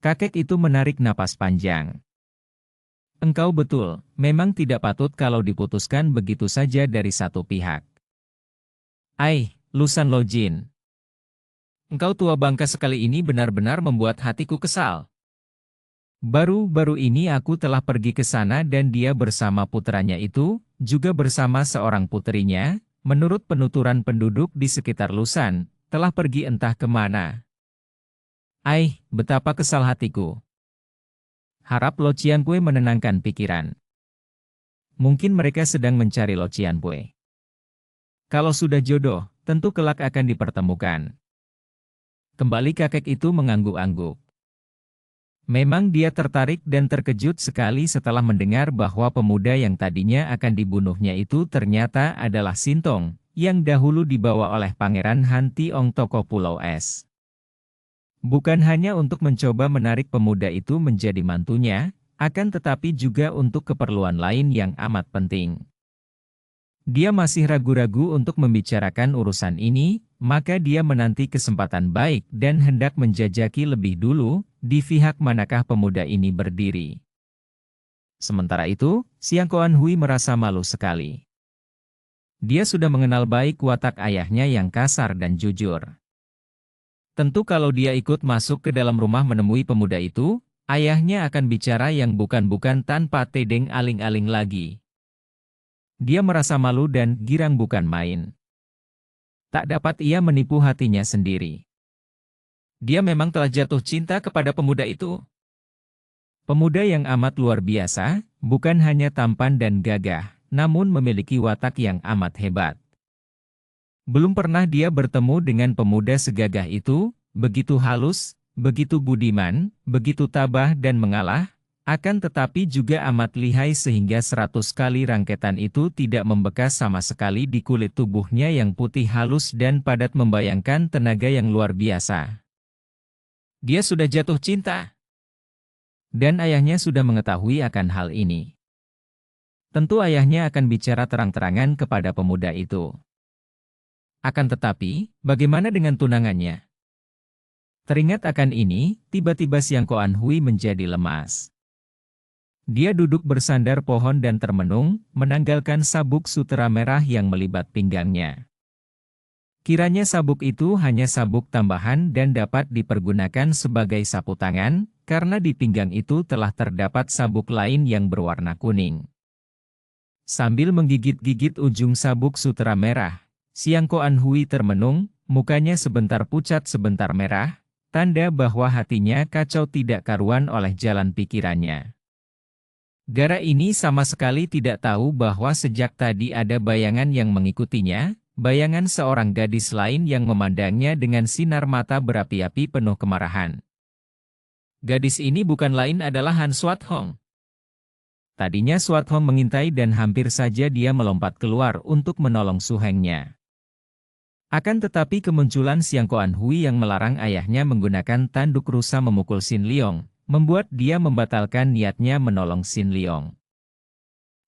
Kakek itu menarik napas panjang. Engkau betul, memang tidak patut kalau diputuskan begitu saja dari satu pihak. Lusan Lojin. Engkau tua bangka sekali ini benar-benar membuat hatiku kesal. Baru-baru ini aku telah pergi ke sana dan dia bersama putranya itu, juga bersama seorang putrinya, menurut penuturan penduduk di sekitar Lusan, telah pergi entah kemana. Betapa kesal hatiku. Harap Lo Cianpue menenangkan pikiran. Mungkin mereka sedang mencari Lo Cianpue. Kalau sudah jodoh, tentu kelak akan dipertemukan. Kembali kakek itu mengangguk-angguk. Memang dia tertarik dan terkejut sekali setelah mendengar bahwa pemuda yang tadinya akan dibunuhnya itu ternyata adalah Sintong, yang dahulu dibawa oleh Pangeran Han Tiong tokoh Pulau Es. Bukan hanya untuk mencoba menarik pemuda itu menjadi mantunya, akan tetapi juga untuk keperluan lain yang amat penting. Dia masih ragu-ragu untuk membicarakan urusan ini, maka dia menanti kesempatan baik dan hendak menjajaki lebih dulu, di pihak manakah pemuda ini berdiri. Sementara itu, Siang Koan Hui merasa malu sekali. Dia sudah mengenal baik watak ayahnya yang kasar dan jujur. Tentu kalau dia ikut masuk ke dalam rumah menemui pemuda itu, ayahnya akan bicara yang bukan-bukan tanpa tedeng aling-aling lagi. Dia merasa malu dan girang bukan main. Tak dapat ia menipu hatinya sendiri. Dia memang telah jatuh cinta kepada pemuda itu. Pemuda yang amat luar biasa, bukan hanya tampan dan gagah, namun memiliki watak yang amat hebat. Belum pernah dia bertemu dengan pemuda segagah itu, begitu halus, begitu budiman, begitu tabah dan mengalah, akan tetapi juga amat lihai sehingga 100 kali rangketan itu tidak membekas sama sekali di kulit tubuhnya yang putih halus dan padat membayangkan tenaga yang luar biasa. Dia sudah jatuh cinta. Dan ayahnya sudah mengetahui akan hal ini. Tentu ayahnya akan bicara terang-terangan kepada pemuda itu. Akan tetapi, bagaimana dengan tunangannya? Teringat akan ini, tiba-tiba Siang Koan Hui menjadi lemas. Dia duduk bersandar pohon dan termenung, menanggalkan sabuk sutera merah yang melibat pinggangnya. Kiranya sabuk itu hanya sabuk tambahan dan dapat dipergunakan sebagai sapu tangan, karena di pinggang itu telah terdapat sabuk lain yang berwarna kuning. Sambil menggigit-gigit ujung sabuk sutera merah, Siang Koan Hui termenung, mukanya sebentar pucat sebentar merah, tanda bahwa hatinya kacau tidak karuan oleh jalan pikirannya. Dara ini sama sekali tidak tahu bahwa sejak tadi ada bayangan yang mengikutinya, bayangan seorang gadis lain yang memandangnya dengan sinar mata berapi-api penuh kemarahan. Gadis ini bukan lain adalah Han Swat Hong. Tadinya Swat Hong mengintai dan hampir saja dia melompat keluar untuk menolong suhengnya. Akan tetapi kemunculan Siang Koan Hui yang melarang ayahnya menggunakan tanduk rusa memukul Sin Leong, membuat dia membatalkan niatnya menolong Sin Leong.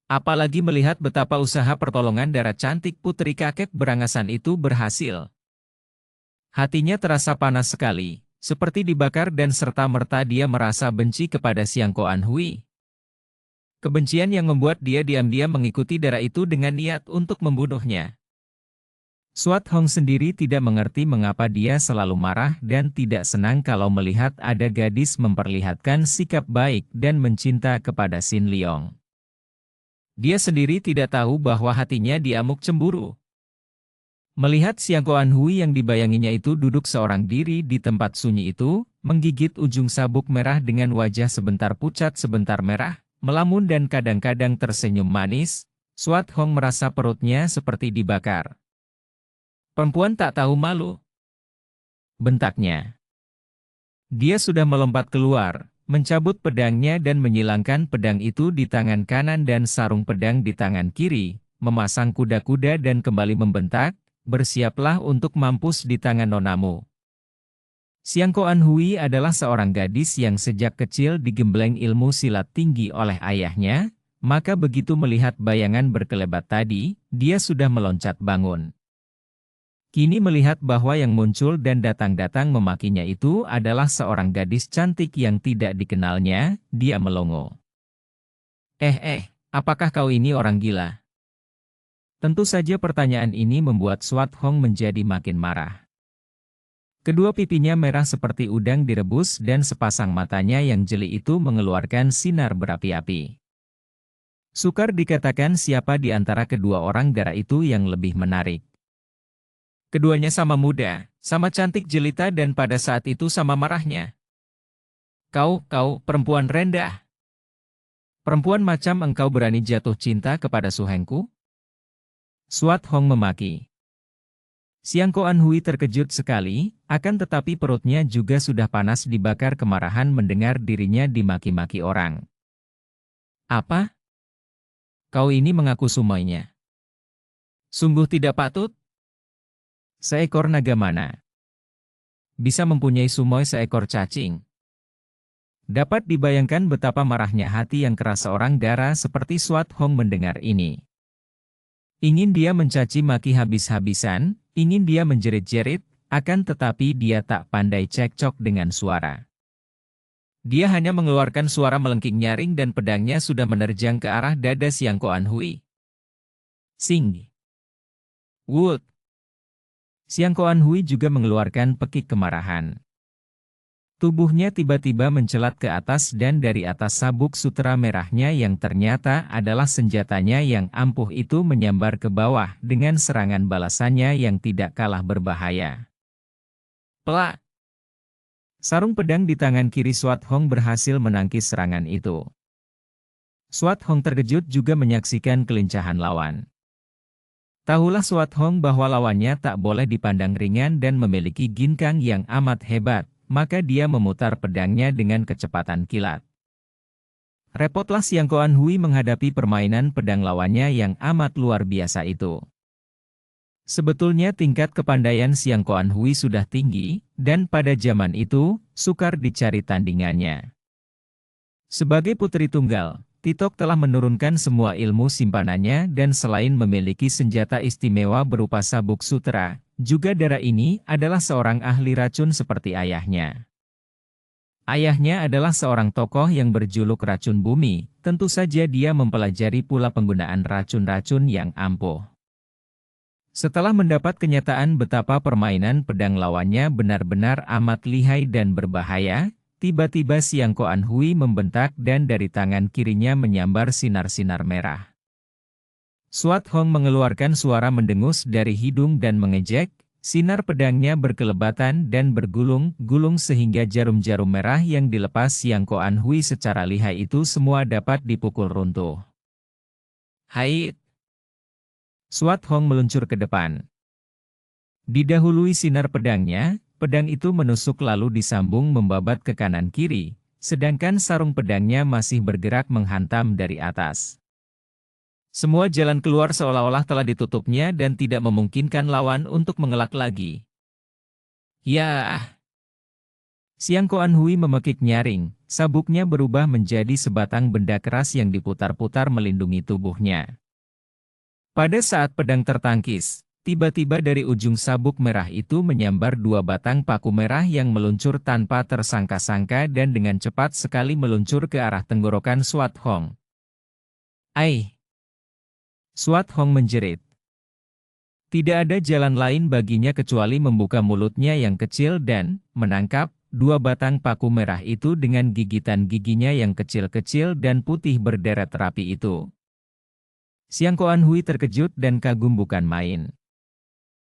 Apalagi melihat betapa usaha pertolongan Dara cantik putri kakek berangasan itu berhasil. Hatinya terasa panas sekali, seperti dibakar dan serta-merta dia merasa benci kepada Siang Koan Hui. Kebencian yang membuat dia diam-diam mengikuti Dara itu dengan niat untuk membunuhnya. Swat Hong sendiri tidak mengerti mengapa dia selalu marah dan tidak senang kalau melihat ada gadis memperlihatkan sikap baik dan mencinta kepada Sin Leong. Dia sendiri tidak tahu bahwa hatinya diamuk cemburu. Melihat Siang Koan Hui yang dibayanginya itu duduk seorang diri di tempat sunyi itu, menggigit ujung sabuk merah dengan wajah sebentar pucat sebentar merah, melamun dan kadang-kadang tersenyum manis, Swat Hong merasa perutnya seperti dibakar. Perempuan tak tahu malu, bentaknya. Dia sudah melompat keluar, mencabut pedangnya dan menyilangkan pedang itu di tangan kanan dan sarung pedang di tangan kiri, memasang kuda-kuda dan kembali membentak, bersiaplah untuk mampus di tangan nonamu. Siang Koan Hui adalah seorang gadis yang sejak kecil digembleng ilmu silat tinggi oleh ayahnya, maka begitu melihat bayangan berkelebat tadi, dia sudah meloncat bangun. Kini melihat bahwa yang muncul dan datang-datang memakinya itu adalah seorang gadis cantik yang tidak dikenalnya, dia melongo. Apakah kau ini orang gila? Tentu saja pertanyaan ini membuat Swat Hong menjadi makin marah. Kedua pipinya merah seperti udang direbus dan sepasang matanya yang jeli itu mengeluarkan sinar berapi-api. Sukar dikatakan siapa di antara kedua orang gara itu yang lebih menarik. Keduanya sama muda, sama cantik jelita dan pada saat itu sama marahnya. Kau, perempuan rendah. Perempuan macam engkau berani jatuh cinta kepada suhengku? Swat Hong memaki. Siang Koan Hui terkejut sekali, akan tetapi perutnya juga sudah panas dibakar kemarahan mendengar dirinya dimaki-maki orang. Apa? Kau ini mengaku sumoinya. Sungguh tidak patut? Seekor naga mana bisa mempunyai sumoi seekor cacing? Dapat dibayangkan betapa marahnya hati yang keras seorang dara seperti Swat Hong mendengar ini. Ingin dia mencaci maki habis-habisan, ingin dia menjerit-jerit, akan tetapi dia tak pandai cekcok dengan suara. Dia hanya mengeluarkan suara melengking nyaring dan pedangnya sudah menerjang ke arah dada Siang Koan Hui. Sing! Wood! Siang Koan Hui juga mengeluarkan pekik kemarahan. Tubuhnya tiba-tiba mencelat ke atas dan dari atas sabuk sutera merahnya yang ternyata adalah senjatanya yang ampuh itu menyambar ke bawah dengan serangan balasannya yang tidak kalah berbahaya. Plak! Sarung pedang di tangan kiri Swat Hong berhasil menangkis serangan itu. Swat Hong terkejut juga menyaksikan kelincahan lawan. Tahulah Swat Hong bahwa lawannya tak boleh dipandang ringan dan memiliki ginkang yang amat hebat, maka dia memutar pedangnya dengan kecepatan kilat. Repotlah Siang Koan Hui menghadapi permainan pedang lawannya yang amat luar biasa itu. Sebetulnya tingkat kepandaian Siang Koan Hui sudah tinggi, dan pada zaman itu, sukar dicari tandingannya. Sebagai putri tunggal, Titok telah menurunkan semua ilmu simpanannya dan selain memiliki senjata istimewa berupa sabuk sutera, juga dara ini adalah seorang ahli racun seperti ayahnya. Ayahnya adalah seorang tokoh yang berjuluk Racun Bumi, tentu saja dia mempelajari pula penggunaan racun-racun yang ampuh. Setelah mendapat kenyataan betapa permainan pedang lawannya benar-benar amat lihai dan berbahaya, tiba-tiba Siang Koan Hui membentak dan dari tangan kirinya menyambar sinar-sinar merah. Swat Hong mengeluarkan suara mendengus dari hidung dan mengejek, sinar pedangnya berkelebatan dan bergulung-gulung sehingga jarum-jarum merah yang dilepas Siang Koan Hui secara lihai itu semua dapat dipukul runtuh. Hai! Swat Hong meluncur ke depan. Didahului sinar pedangnya, pedang itu menusuk lalu disambung membabat ke kanan-kiri, sedangkan sarung pedangnya masih bergerak menghantam dari atas. Semua jalan keluar seolah-olah telah ditutupnya dan tidak memungkinkan lawan untuk mengelak lagi. Yah! Siang Koan Hui memekik nyaring, sabuknya berubah menjadi sebatang benda keras yang diputar-putar melindungi tubuhnya. Pada saat pedang tertangkis, tiba-tiba dari ujung sabuk merah itu menyambar dua batang paku merah yang meluncur tanpa tersangka-sangka dan dengan cepat sekali meluncur ke arah tenggorokan Swat Hong. Ai! Swat Hong menjerit. Tidak ada jalan lain baginya kecuali membuka mulutnya yang kecil dan menangkap dua batang paku merah itu dengan gigitan giginya yang kecil-kecil dan putih berderet rapi itu. Siang Koan Hui terkejut dan kagum bukan main.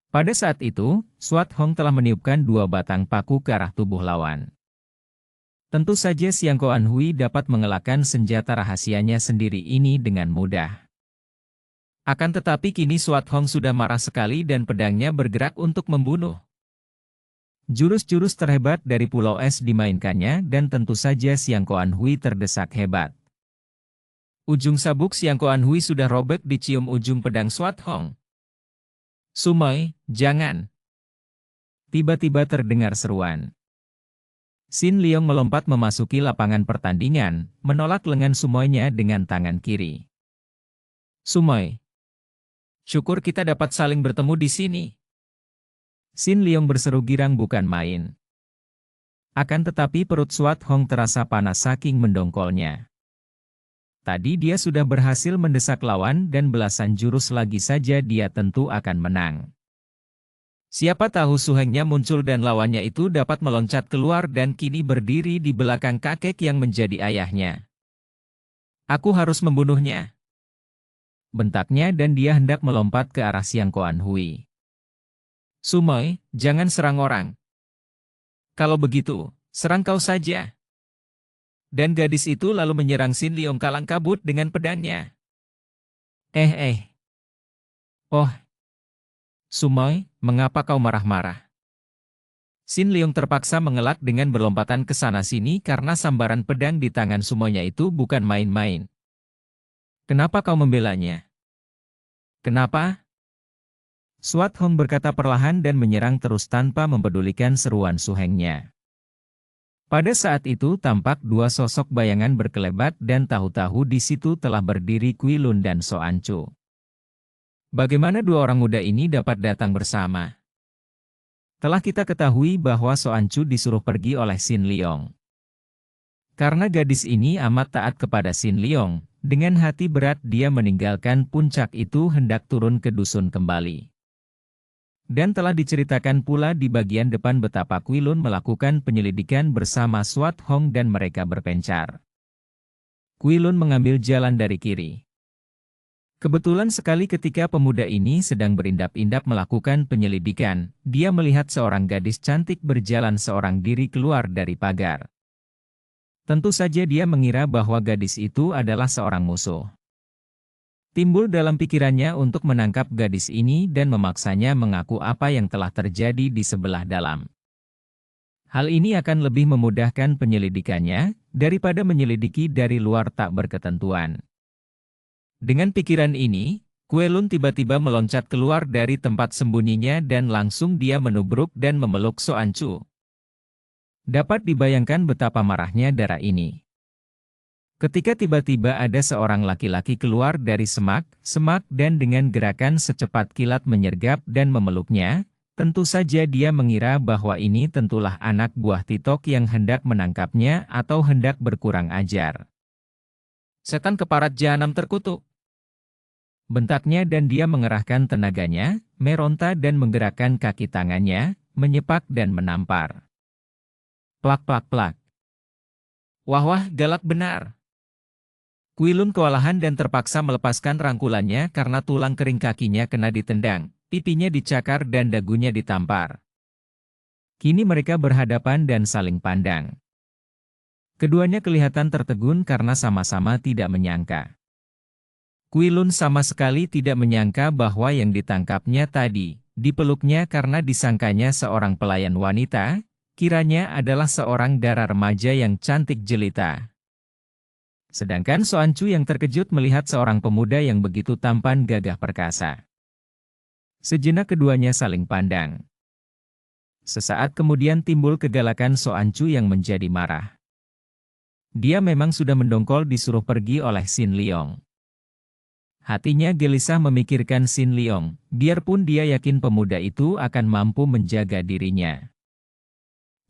Pada saat itu, Swat Hong telah meniupkan dua batang paku ke arah tubuh lawan. Tentu saja Siang Koan Hui dapat mengelakkan senjata rahasianya sendiri ini dengan mudah. Akan tetapi kini Swat Hong sudah marah sekali dan pedangnya bergerak untuk membunuh. Jurus-jurus terhebat dari Pulau Es dimainkannya dan tentu saja Siang Koan Hui terdesak hebat. Ujung sabuk Siang Koan Hui sudah robek dicium ujung pedang Swat Hong. Sumoi, jangan! Tiba-tiba terdengar seruan. Sin Leong melompat memasuki lapangan pertandingan, menolak lengan Sumoinya dengan tangan kiri. Sumoi! Syukur kita dapat saling bertemu di sini. Sin Liong berseru girang bukan main. Akan tetapi perut Swat Hong terasa panas saking mendongkolnya. Tadi dia sudah berhasil mendesak lawan dan belasan jurus lagi saja dia tentu akan menang. Siapa tahu Suhengnya muncul dan lawannya itu dapat meloncat keluar dan kini berdiri di belakang kakek yang menjadi ayahnya. Aku harus membunuhnya, bentaknya dan dia hendak melompat ke arah Siang Koan Hui. Sumoy, jangan serang orang. Kalau begitu, serang kau saja. Dan gadis itu lalu menyerang Sin Liong kalang kabut dengan pedangnya. Oh, Sumoy, mengapa kau marah-marah? Sin Liong terpaksa mengelak dengan berlompatan ke sana-sini karena sambaran pedang di tangan Sumoynya itu bukan main-main. Kenapa kau membelanya? Kenapa? Swat Hong berkata perlahan dan menyerang terus tanpa mempedulikan seruan Suhengnya. Pada saat itu tampak dua sosok bayangan berkelebat dan tahu-tahu di situ telah berdiri Kui Lun dan So An Chu. Bagaimana dua orang muda ini dapat datang bersama? Telah kita ketahui bahwa So An Chu disuruh pergi oleh Sin Liong. Karena gadis ini amat taat kepada Sin Liong, dengan hati berat dia meninggalkan puncak itu hendak turun ke dusun kembali. Dan telah diceritakan pula di bagian depan betapa Kui Lun melakukan penyelidikan bersama Swat Hong dan mereka berpencar. Kui Lun mengambil jalan dari kiri. Kebetulan sekali ketika pemuda ini sedang berindap-indap melakukan penyelidikan, dia melihat seorang gadis cantik berjalan seorang diri keluar dari pagar. Tentu saja dia mengira bahwa gadis itu adalah seorang musuh. Timbul dalam pikirannya untuk menangkap gadis ini dan memaksanya mengaku apa yang telah terjadi di sebelah dalam. Hal ini akan lebih memudahkan penyelidikannya, daripada menyelidiki dari luar tak berketentuan. Dengan pikiran ini, Kui Lun tiba-tiba meloncat keluar dari tempat sembunyinya dan langsung dia menubruk dan memeluk So An Chu. Dapat dibayangkan betapa marahnya darah ini. Ketika tiba-tiba ada seorang laki-laki keluar dari semak dan dengan gerakan secepat kilat menyergap dan memeluknya, tentu saja dia mengira bahwa ini tentulah anak buah Titok yang hendak menangkapnya atau hendak berkurang ajar. Setan keparat jahanam terkutuk. Bentaknya dan dia mengerahkan tenaganya, meronta dan menggerakkan kaki tangannya, menyepak dan menampar. Plak plak plak. Wah, galak benar. Kui Lun kewalahan dan terpaksa melepaskan rangkulannya karena tulang kering kakinya kena ditendang, pipinya dicakar dan dagunya ditampar. Kini mereka berhadapan dan saling pandang. Keduanya kelihatan tertegun karena sama-sama tidak menyangka. Kui Lun sama sekali tidak menyangka bahwa yang ditangkapnya tadi, dipeluknya karena disangkanya seorang pelayan wanita, kiranya adalah seorang dara remaja yang cantik jelita. Sedangkan So An Chu yang terkejut melihat seorang pemuda yang begitu tampan gagah perkasa. Sejenak keduanya saling pandang. Sesaat kemudian timbul kegalakan So An Chu yang menjadi marah. Dia memang sudah mendongkol disuruh pergi oleh Sin Liong. Hatinya gelisah memikirkan Sin Liong, biarpun dia yakin pemuda itu akan mampu menjaga dirinya.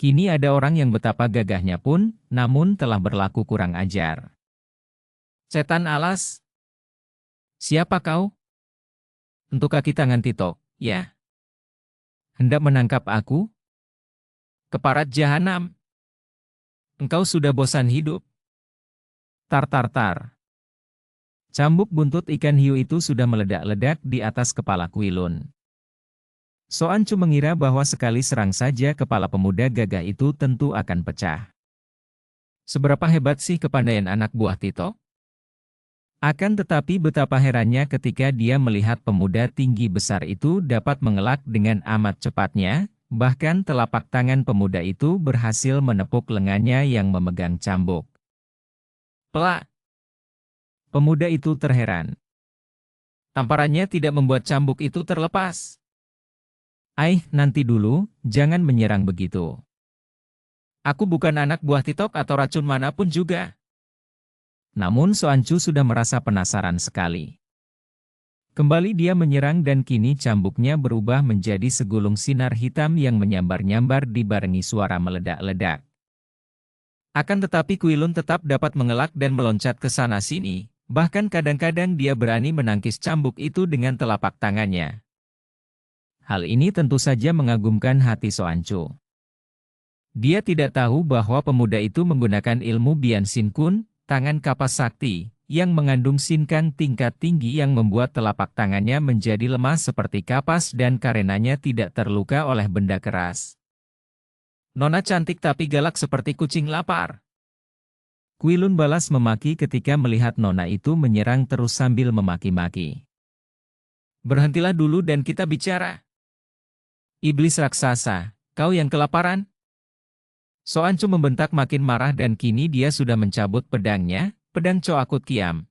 Kini ada orang yang betapa gagahnya pun, namun telah berlaku kurang ajar. Setan alas. Siapa kau? Untuk kaki tangan Titok, ya? Hendak menangkap aku? Keparat jahanam. Engkau sudah bosan hidup. Tar tar tar. Cambuk buntut ikan hiu itu sudah meledak-ledak di atas kepala Kui Lun. So An Chu mengira bahwa sekali serang saja kepala pemuda gagah itu tentu akan pecah. Seberapa hebat sih kepandaian anak buah Titok? Akan tetapi betapa herannya ketika dia melihat pemuda tinggi besar itu dapat mengelak dengan amat cepatnya, bahkan telapak tangan pemuda itu berhasil menepuk lengannya yang memegang cambuk. Pelak! Pemuda itu terheran. Tamparannya tidak membuat cambuk itu terlepas. Nanti dulu, jangan menyerang begitu. Aku bukan anak buah Titok atau racun manapun juga. Namun So An Chu sudah merasa penasaran sekali. Kembali dia menyerang dan kini cambuknya berubah menjadi segulung sinar hitam yang menyambar-nyambar dibarengi suara meledak-ledak. Akan tetapi Quilun tetap dapat mengelak dan meloncat ke sana-sini, bahkan kadang-kadang dia berani menangkis cambuk itu dengan telapak tangannya. Hal ini tentu saja mengagumkan hati Soancu. Dia tidak tahu bahwa pemuda itu menggunakan ilmu Bian Sin Kun, tangan kapas sakti, yang mengandung sinkang tingkat tinggi yang membuat telapak tangannya menjadi lemah seperti kapas dan karenanya tidak terluka oleh benda keras. Nona cantik tapi galak seperti kucing lapar. Quilun balas memaki ketika melihat nona itu menyerang terus sambil memaki-maki. Berhentilah dulu dan kita bicara. Iblis raksasa, kau yang kelaparan? Soancu membentak makin marah dan kini dia sudah mencabut pedangnya, pedang Coakut Kiam.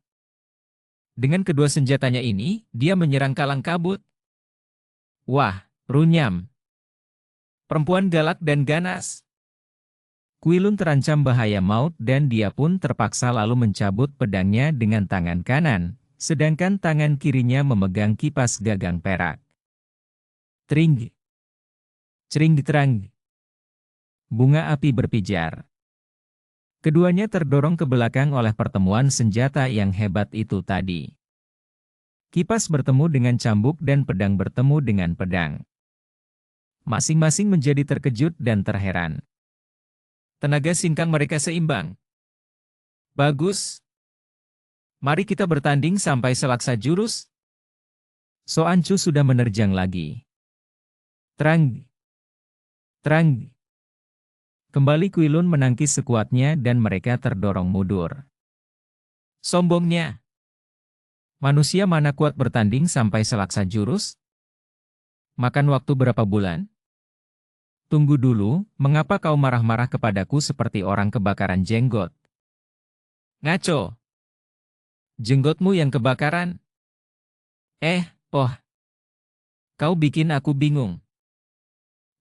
Dengan kedua senjatanya ini, dia menyerang kalang kabut. Wah, runyam. Perempuan galak dan ganas. Quilun terancam bahaya maut dan dia pun terpaksa lalu mencabut pedangnya dengan tangan kanan, sedangkan tangan kirinya memegang kipas gagang perak. Tring. Cering diterang. Bunga api berpijar. Keduanya terdorong ke belakang oleh pertemuan senjata yang hebat itu tadi. Kipas bertemu dengan cambuk dan pedang bertemu dengan pedang. Masing-masing menjadi terkejut dan terheran. Tenaga sinkang mereka seimbang. Bagus. Mari kita bertanding sampai selaksa jurus. Soancu sudah menerjang lagi. Terang. Terang. Kembali Quilun menangkis sekuatnya dan mereka terdorong mundur. Sombongnya. Manusia mana kuat bertanding sampai selaksa jurus? Makan waktu berapa bulan? Tunggu dulu, mengapa kau marah-marah kepadaku seperti orang kebakaran jenggot? Ngaco. Jenggotmu yang kebakaran? Oh. Kau bikin aku bingung.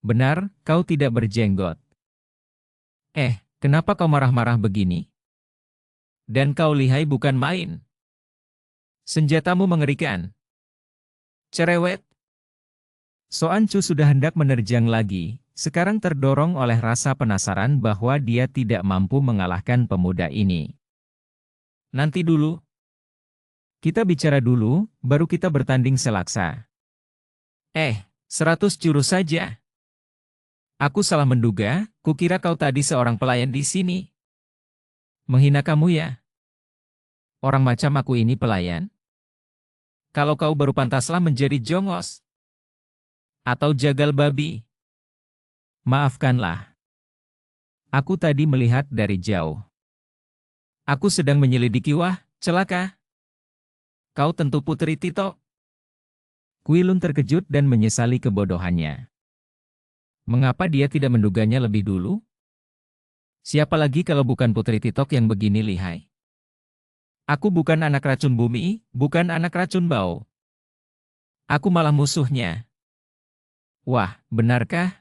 Benar, kau tidak berjenggot. Kenapa kau marah-marah begini? Dan kau lihai bukan main. Senjatamu mengerikan. Cerewet. Soancu sudah hendak menerjang lagi, sekarang terdorong oleh rasa penasaran bahwa dia tidak mampu mengalahkan pemuda ini. Nanti dulu. Kita bicara dulu, baru kita bertanding selaksa. 100 jurus saja. Aku salah menduga, kukira kau tadi seorang pelayan di sini. Menghina kamu ya? Orang macam aku ini pelayan? Kalau kau baru pantaslah menjadi jongos. Atau jagal babi. Maafkanlah. Aku tadi melihat dari jauh. Aku sedang menyelidiki celaka. Kau tentu Putri Tito. Quilun terkejut dan menyesali kebodohannya. Mengapa dia tidak menduganya lebih dulu? Siapa lagi kalau bukan Putri Titok yang begini lihai? Aku bukan anak racun bumi, bukan anak racun bau. Aku malah musuhnya. Wah, benarkah?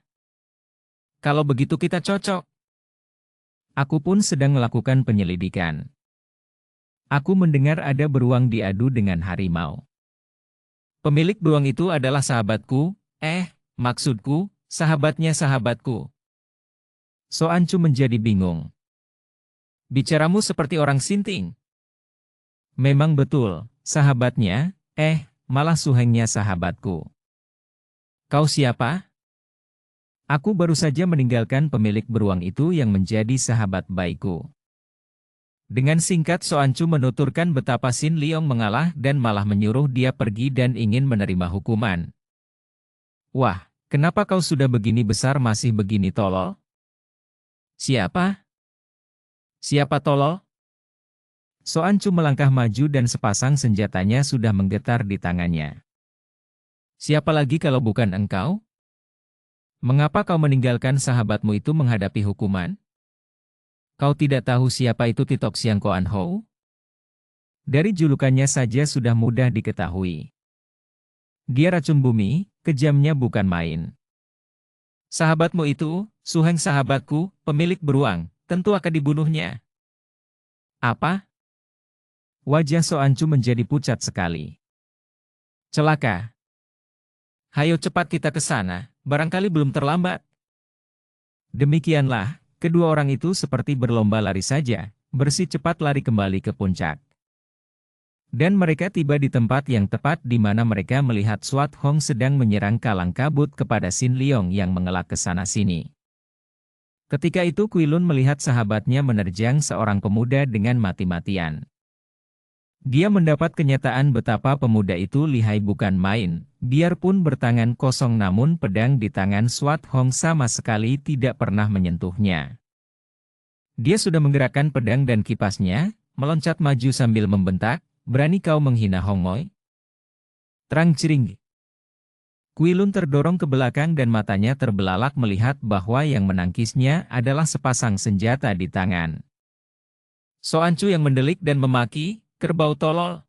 Kalau begitu kita cocok. Aku pun sedang melakukan penyelidikan. Aku mendengar ada beruang diadu dengan harimau. Pemilik beruang itu adalah sahabatku, maksudku, sahabatnya sahabatku. Soancu menjadi bingung. Bicaramu seperti orang sinting. Memang betul, sahabatnya, malah suhengnya sahabatku. Kau siapa? Aku baru saja meninggalkan pemilik beruang itu yang menjadi sahabat baikku. Dengan singkat Soancu menuturkan betapa Sin Liong mengalah dan malah menyuruh dia pergi dan ingin menerima hukuman. Wah, kenapa kau sudah begini besar masih begini tolol? Siapa? Siapa tolol? Soancu melangkah maju dan sepasang senjatanya sudah menggetar di tangannya. Siapa lagi kalau bukan engkau? Mengapa kau meninggalkan sahabatmu itu menghadapi hukuman? Kau tidak tahu siapa itu Titok Siang Koan Hou? Dari julukannya saja sudah mudah diketahui. Dia racun bumi, kejamnya bukan main. Sahabatmu itu, suheng sahabatku, pemilik beruang, tentu akan dibunuhnya. Apa? Wajah Soancu menjadi pucat sekali. Celaka. Hayo cepat kita ke sana, barangkali belum terlambat. Demikianlah, kedua orang itu seperti berlomba lari saja, bersih cepat lari kembali ke puncak. Dan mereka tiba di tempat yang tepat di mana mereka melihat Swat Hong sedang menyerang kalang kabut kepada Sin Leong yang mengelak ke sana-sini. Ketika itu Kui Lun melihat sahabatnya menerjang seorang pemuda dengan mati-matian. Dia mendapat kenyataan betapa pemuda itu lihai bukan main, biarpun bertangan kosong namun pedang di tangan Swat Hong sama sekali tidak pernah menyentuhnya. Dia sudah menggerakkan pedang dan kipasnya, meloncat maju sambil membentak, "Berani kau menghina Hong Moi?" Terang cering. Kui Lun terdorong ke belakang dan matanya terbelalak melihat bahwa yang menangkisnya adalah sepasang senjata di tangan. Soan Chu yang mendelik dan memaki, "Kerbau tolol!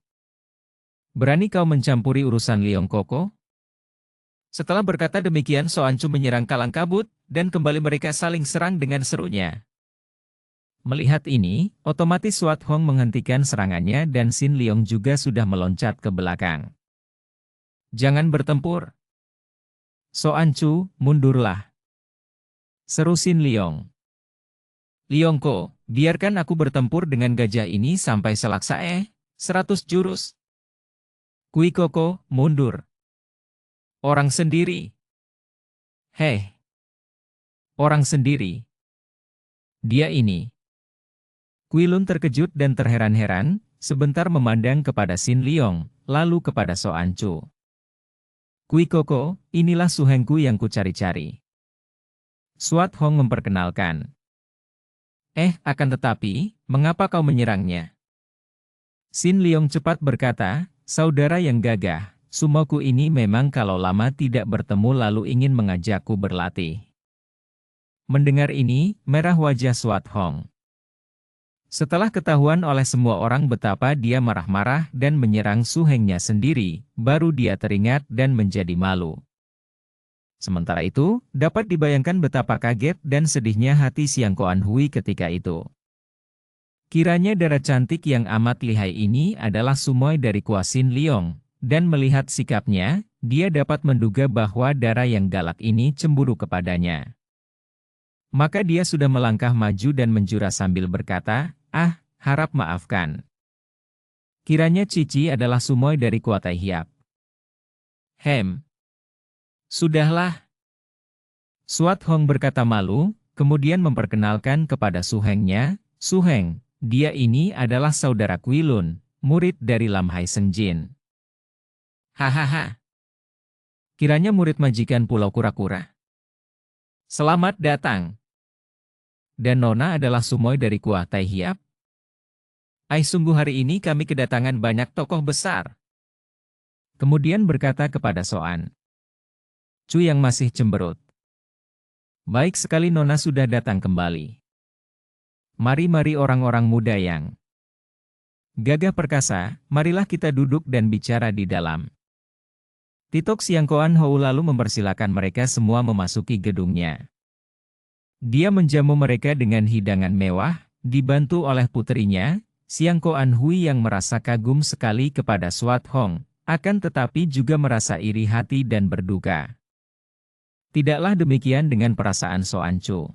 Berani kau mencampuri urusan Leong Koko?" Setelah berkata demikian Soan Chu menyerang kalang kabut, dan kembali mereka saling serang dengan serunya. Melihat ini, otomatis Swat Hong menghentikan serangannya dan Sin Leong juga sudah meloncat ke belakang. "Jangan bertempur. Soan Chu, mundurlah," seru Sin Leong. "Leong Ko, biarkan aku bertempur dengan gajah ini sampai selaksa 100 jurus. Kui Koko, mundur. Orang sendiri. Hei. Orang sendiri. Dia ini." Kui Lun terkejut dan terheran-heran, sebentar memandang kepada Sin Leong, lalu kepada Soan Chu. "Kui Koko, inilah suhengku yang kucari-cari." Swat Hong memperkenalkan. Akan tetapi, mengapa kau menyerangnya?" Sin Leong cepat berkata, "Saudara yang gagah, sumoku ini memang kalau lama tidak bertemu lalu ingin mengajakku berlatih." Mendengar ini, merah wajah Swat Hong. Setelah ketahuan oleh semua orang betapa dia marah-marah dan menyerang suhengnya sendiri, baru dia teringat dan menjadi malu. Sementara itu, dapat dibayangkan betapa kaget dan sedihnya hati Siang Koan Hui ketika itu. Kiranya darah cantik yang amat lihai ini adalah sumoi dari Kwa Sin Leong, dan melihat sikapnya, dia dapat menduga bahwa darah yang galak ini cemburu kepadanya. Maka dia sudah melangkah maju dan menjura sambil berkata, harap maafkan. Kiranya Cici adalah sumoi dari Kwa Tai Hiap. Sudahlah. Swat Hong berkata malu, kemudian memperkenalkan kepada suhengnya, "Suheng, dia ini adalah saudara Kui Lun, murid dari Lam Hai Seng Jin." "Hahaha. Kiranya murid majikan Pulau Kura-Kura. Selamat datang. Dan Nona adalah sumoi dari Kwa Tai Hiap? Sungguh hari ini kami kedatangan banyak tokoh besar." Kemudian berkata kepada Soan Chu yang masih cemberut. "Baik sekali Nona sudah datang kembali. Mari orang-orang muda yang gagah perkasa, marilah kita duduk dan bicara di dalam." Titok Siang Koan Hou lalu mempersilakan mereka semua memasuki gedungnya. Dia menjamu mereka dengan hidangan mewah, dibantu oleh puterinya, Siang Koan Hui yang merasa kagum sekali kepada Swat Hong, akan tetapi juga merasa iri hati dan berduka. Tidaklah demikian dengan perasaan Soan Chu.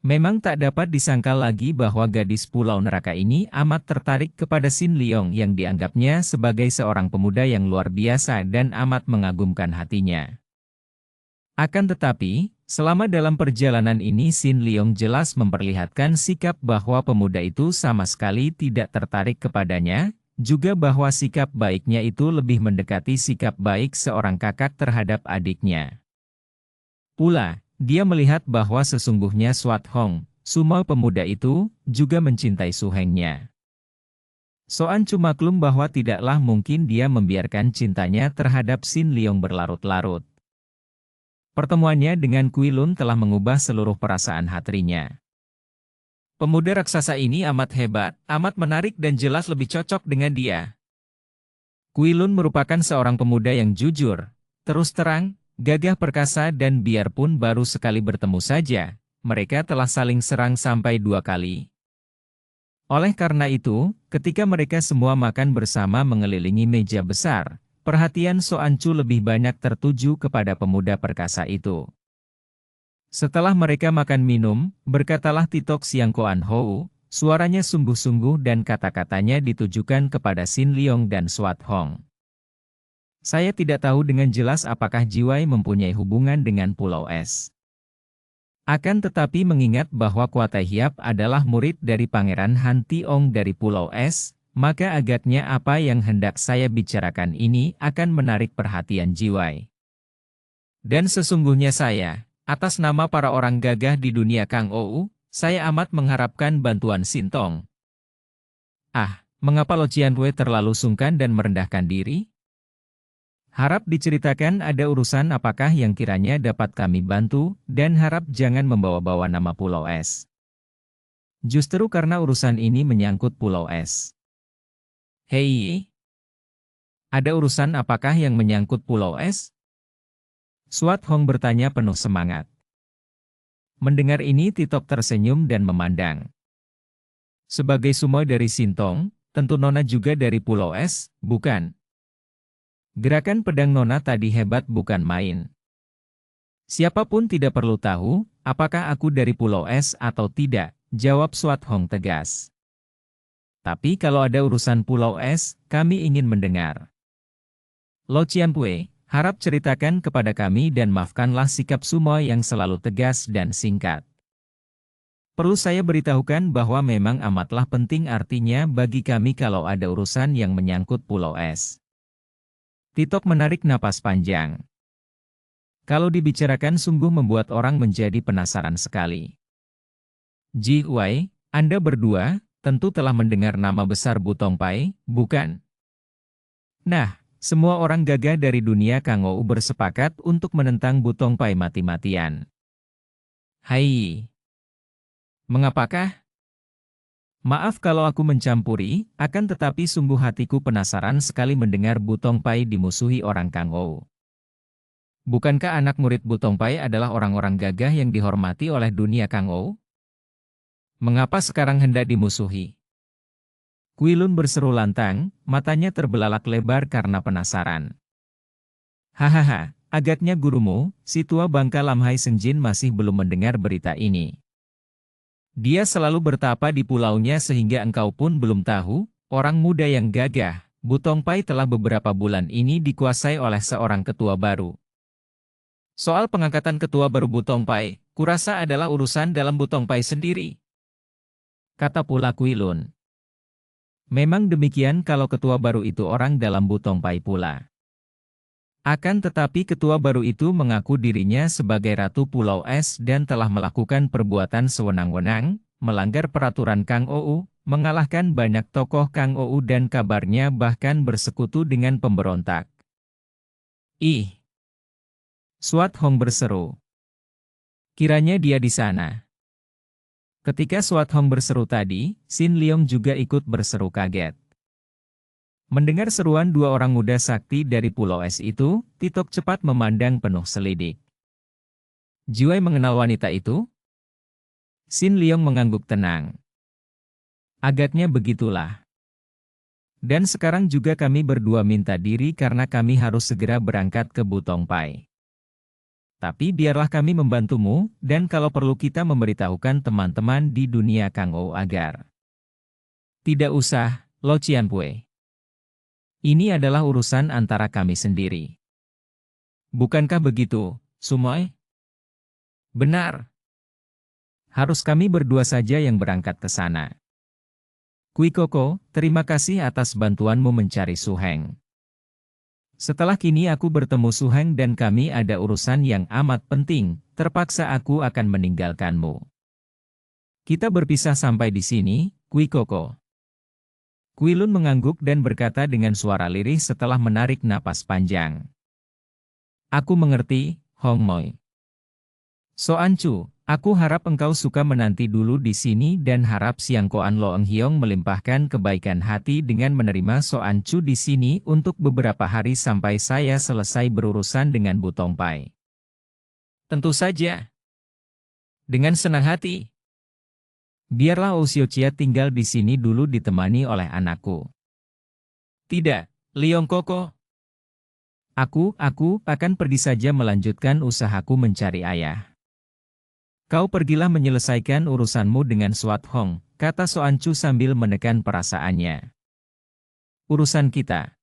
Memang tak dapat disangka lagi bahwa gadis Pulau Neraka ini amat tertarik kepada Sin Leong yang dianggapnya sebagai seorang pemuda yang luar biasa dan amat mengagumkan hatinya. Akan tetapi, selama dalam perjalanan ini Sin Leong jelas memperlihatkan sikap bahwa pemuda itu sama sekali tidak tertarik kepadanya, juga bahwa sikap baiknya itu lebih mendekati sikap baik seorang kakak terhadap adiknya. Pula, dia melihat bahwa sesungguhnya Swat Hong, sumoi pemuda itu, juga mencintai suhengnya. Soan Chu maklum bahwa tidaklah mungkin dia membiarkan cintanya terhadap Sin Leong berlarut-larut. Pertemuannya dengan Kui Lun telah mengubah seluruh perasaan hatinya. Pemuda raksasa ini amat hebat, amat menarik dan jelas lebih cocok dengan dia. Kui Lun merupakan seorang pemuda yang jujur, terus terang, gagah perkasa dan biarpun baru sekali bertemu saja, mereka telah saling serang sampai 2 kali. Oleh karena itu, ketika mereka semua makan bersama mengelilingi meja besar, Perhatian Soan Chu lebih banyak tertuju kepada pemuda perkasa itu. Setelah mereka makan minum, berkatalah Titok Siang Koan Hou, suaranya sungguh-sungguh dan kata-katanya ditujukan kepada Sin Leong dan Swat Hong. Saya tidak tahu dengan jelas apakah Jiwai mempunyai hubungan dengan Pulau Es. Akan tetapi mengingat bahwa Kuatai Hiap adalah murid dari Pangeran Han Tiong dari Pulau Es, maka agaknya apa yang hendak saya bicarakan ini akan menarik perhatian Jiwai. Dan sesungguhnya saya, atas nama para orang gagah di dunia Kang Ou, saya amat mengharapkan bantuan Sintong. Ah, mengapa Lo Cianwei terlalu sungkan dan merendahkan diri? Harap diceritakan ada urusan apakah yang kiranya dapat kami bantu, dan harap jangan membawa-bawa nama Pulau Es. Justru karena urusan ini menyangkut Pulau Es. Hei, ada urusan apakah yang menyangkut Pulau Es? Swat Hong bertanya penuh semangat. Mendengar ini Titok tersenyum dan memandang. Sebagai sumoy dari Sintong, tentu Nona juga dari Pulau Es, bukan? Gerakan pedang Nona tadi hebat bukan main. Siapapun tidak perlu tahu, apakah aku dari Pulau Es atau tidak, jawab Swat Hong tegas. Tapi kalau ada urusan Pulau Es, kami ingin mendengar. Lo Cianpue, harap ceritakan kepada kami dan maafkanlah sikap sumoy yang selalu tegas dan singkat. Perlu saya beritahukan bahwa memang amatlah penting artinya bagi kami kalau ada urusan yang menyangkut Pulau Es. Titok menarik napas panjang. Kalau dibicarakan sungguh membuat orang menjadi penasaran sekali. Ji Wei, Anda berdua, tentu telah mendengar nama besar Butong Pai, bukan? Nah, semua orang gagah dari dunia Kang Ou bersepakat untuk menentang Butong Pai mati-matian. Hai. Mengapakah? Maaf kalau aku mencampuri, akan tetapi sungguh hatiku penasaran sekali mendengar Butong Pai dimusuhi orang Kang Ou. Bukankah anak murid Butong Pai adalah orang-orang gagah yang dihormati oleh dunia Kang Ou? Mengapa sekarang hendak dimusuhi? Kuilun berseru lantang, matanya terbelalak lebar karena penasaran. Hahaha, agaknya gurumu, si tua bangka Lam Hai Senjin masih belum mendengar berita ini. Dia selalu bertapa di pulaunya sehingga engkau pun belum tahu, orang muda yang gagah, Butong Pai telah beberapa bulan ini dikuasai oleh seorang ketua baru. Soal pengangkatan ketua baru Butong Pai, kurasa adalah urusan dalam Butong Pai sendiri. Kata pula Kuilun. Memang demikian kalau ketua baru itu orang dalam Butong Pai pula. Akan tetapi ketua baru itu mengaku dirinya sebagai Ratu Pulau Es dan telah melakukan perbuatan sewenang-wenang, melanggar peraturan Kang Ou, mengalahkan banyak tokoh Kang Ou dan kabarnya bahkan bersekutu dengan pemberontak. Ih! Swat Hong berseru. Kiranya dia di sana. Ketika Swat Hong berseru tadi, Sin Leong juga ikut berseru kaget. Mendengar seruan dua orang muda sakti dari Pulau Es itu, Titok cepat memandang penuh selidik. Jiwai mengenal wanita itu? Sin Leong mengangguk tenang. Agaknya begitulah. Dan sekarang juga kami berdua minta diri karena kami harus segera berangkat ke Butong Pai. Tapi biarlah kami membantumu, dan kalau perlu kita memberitahukan teman-teman di dunia Kang Ou agar. Tidak usah, Lo Cianpue. Ini adalah urusan antara kami sendiri. Bukankah begitu, Sumoy? Benar. Harus kami berdua saja yang berangkat ke sana. Kui Koko, terima kasih atas bantuanmu mencari Su Heng. Setelah kini aku bertemu Su Heng dan kami ada urusan yang amat penting, terpaksa aku akan meninggalkanmu. Kita berpisah sampai di sini, Kui Koko. Kuilun mengangguk dan berkata dengan suara lirih setelah menarik napas panjang. Aku mengerti, Hong Moi. Soan Chu, aku harap engkau suka menanti dulu di sini dan harap Siang Koan Loeng Hiong melimpahkan kebaikan hati dengan menerima Soan Chu di sini untuk beberapa hari sampai saya selesai berurusan dengan Butong Pai. Tentu saja. Dengan senang hati. Biarlah Osio Chia tinggal di sini dulu ditemani oleh anakku. Tidak, Leong Koko. Aku akan pergi saja melanjutkan usahaku mencari ayah. Kau pergilah menyelesaikan urusanmu dengan Swat Hong, kata Soan Chu sambil menekan perasaannya. Urusan kita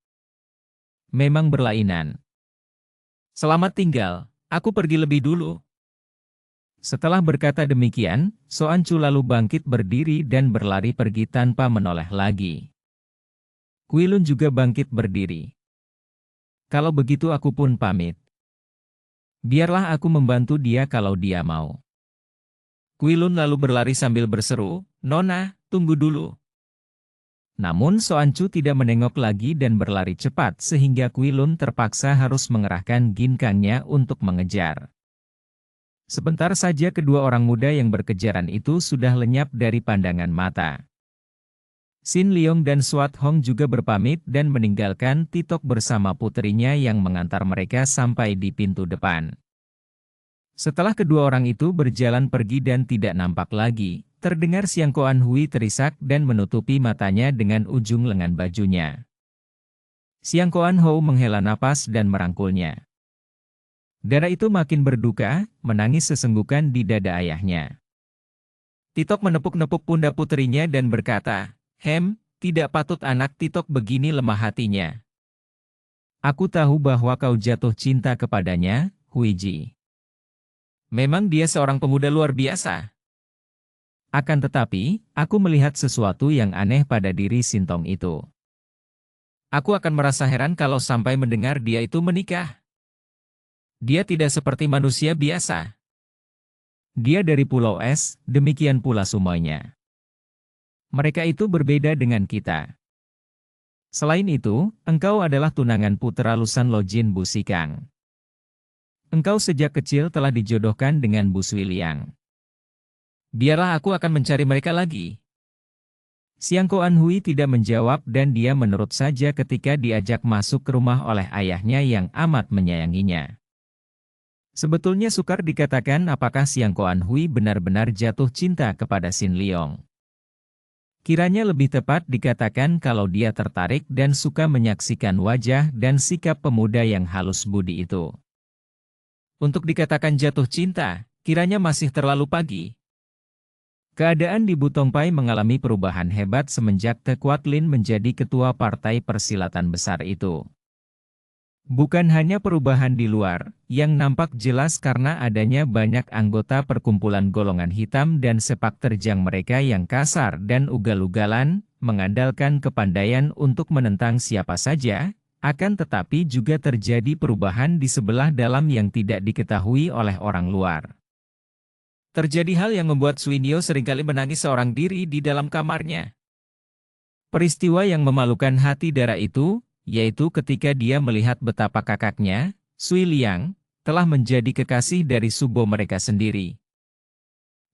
memang berlainan. Selamat tinggal, aku pergi lebih dulu. Setelah berkata demikian, Soan Chu lalu bangkit berdiri dan berlari pergi tanpa menoleh lagi. Kui Lun juga bangkit berdiri. Kalau begitu aku pun pamit. Biarlah aku membantu dia kalau dia mau. Kui Lun lalu berlari sambil berseru, Nona, tunggu dulu. Namun Soan Chu tidak menengok lagi dan berlari cepat sehingga Kui Lun terpaksa harus mengerahkan ginkangnya untuk mengejar. Sebentar saja kedua orang muda yang berkejaran itu sudah lenyap dari pandangan mata. Sin Leong dan Swat Hong juga berpamit dan meninggalkan Titok bersama puterinya yang mengantar mereka sampai di pintu depan. Setelah kedua orang itu berjalan pergi dan tidak nampak lagi, terdengar Siang Koan Hui terisak dan menutupi matanya dengan ujung lengan bajunya. Siang Koan Hou menghela napas dan merangkulnya. Darah itu makin berduka, menangis sesenggukan di dada ayahnya. Titok menepuk-nepuk pundak puterinya dan berkata, tidak patut anak Titok begini lemah hatinya. Aku tahu bahwa kau jatuh cinta kepadanya, Huiji. Memang dia seorang pemuda luar biasa. Akan tetapi, aku melihat sesuatu yang aneh pada diri Sintong itu. Aku akan merasa heran kalau sampai mendengar dia itu menikah. Dia tidak seperti manusia biasa. Dia dari Pulau Es, demikian pula semuanya. Mereka itu berbeda dengan kita. Selain itu, engkau adalah tunangan putra Lusan Lojin Bu Sikang. Engkau sejak kecil telah dijodohkan dengan Bu Sui Liang. Biarlah aku akan mencari mereka lagi. Siang Koan Hui tidak menjawab dan dia menurut saja ketika diajak masuk ke rumah oleh ayahnya yang amat menyayanginya. Sebetulnya sukar dikatakan apakah Siang Koan Hui benar-benar jatuh cinta kepada Sin Leong. Kiranya lebih tepat dikatakan kalau dia tertarik dan suka menyaksikan wajah dan sikap pemuda yang halus budi itu. Untuk dikatakan jatuh cinta, kiranya masih terlalu pagi. Keadaan di Butongpai mengalami perubahan hebat semenjak Te Kuat Lin menjadi ketua partai persilatan besar itu. Bukan hanya perubahan di luar, yang nampak jelas karena adanya banyak anggota perkumpulan golongan hitam dan sepak terjang mereka yang kasar dan ugal-ugalan, mengandalkan kepandaian untuk menentang siapa saja, akan tetapi juga terjadi perubahan di sebelah dalam yang tidak diketahui oleh orang luar. Terjadi hal yang membuat Suinyo seringkali menangis seorang diri di dalam kamarnya. Peristiwa yang memalukan hati Dara itu, yaitu ketika dia melihat betapa kakaknya, Sui Liang, telah menjadi kekasih dari subo mereka sendiri.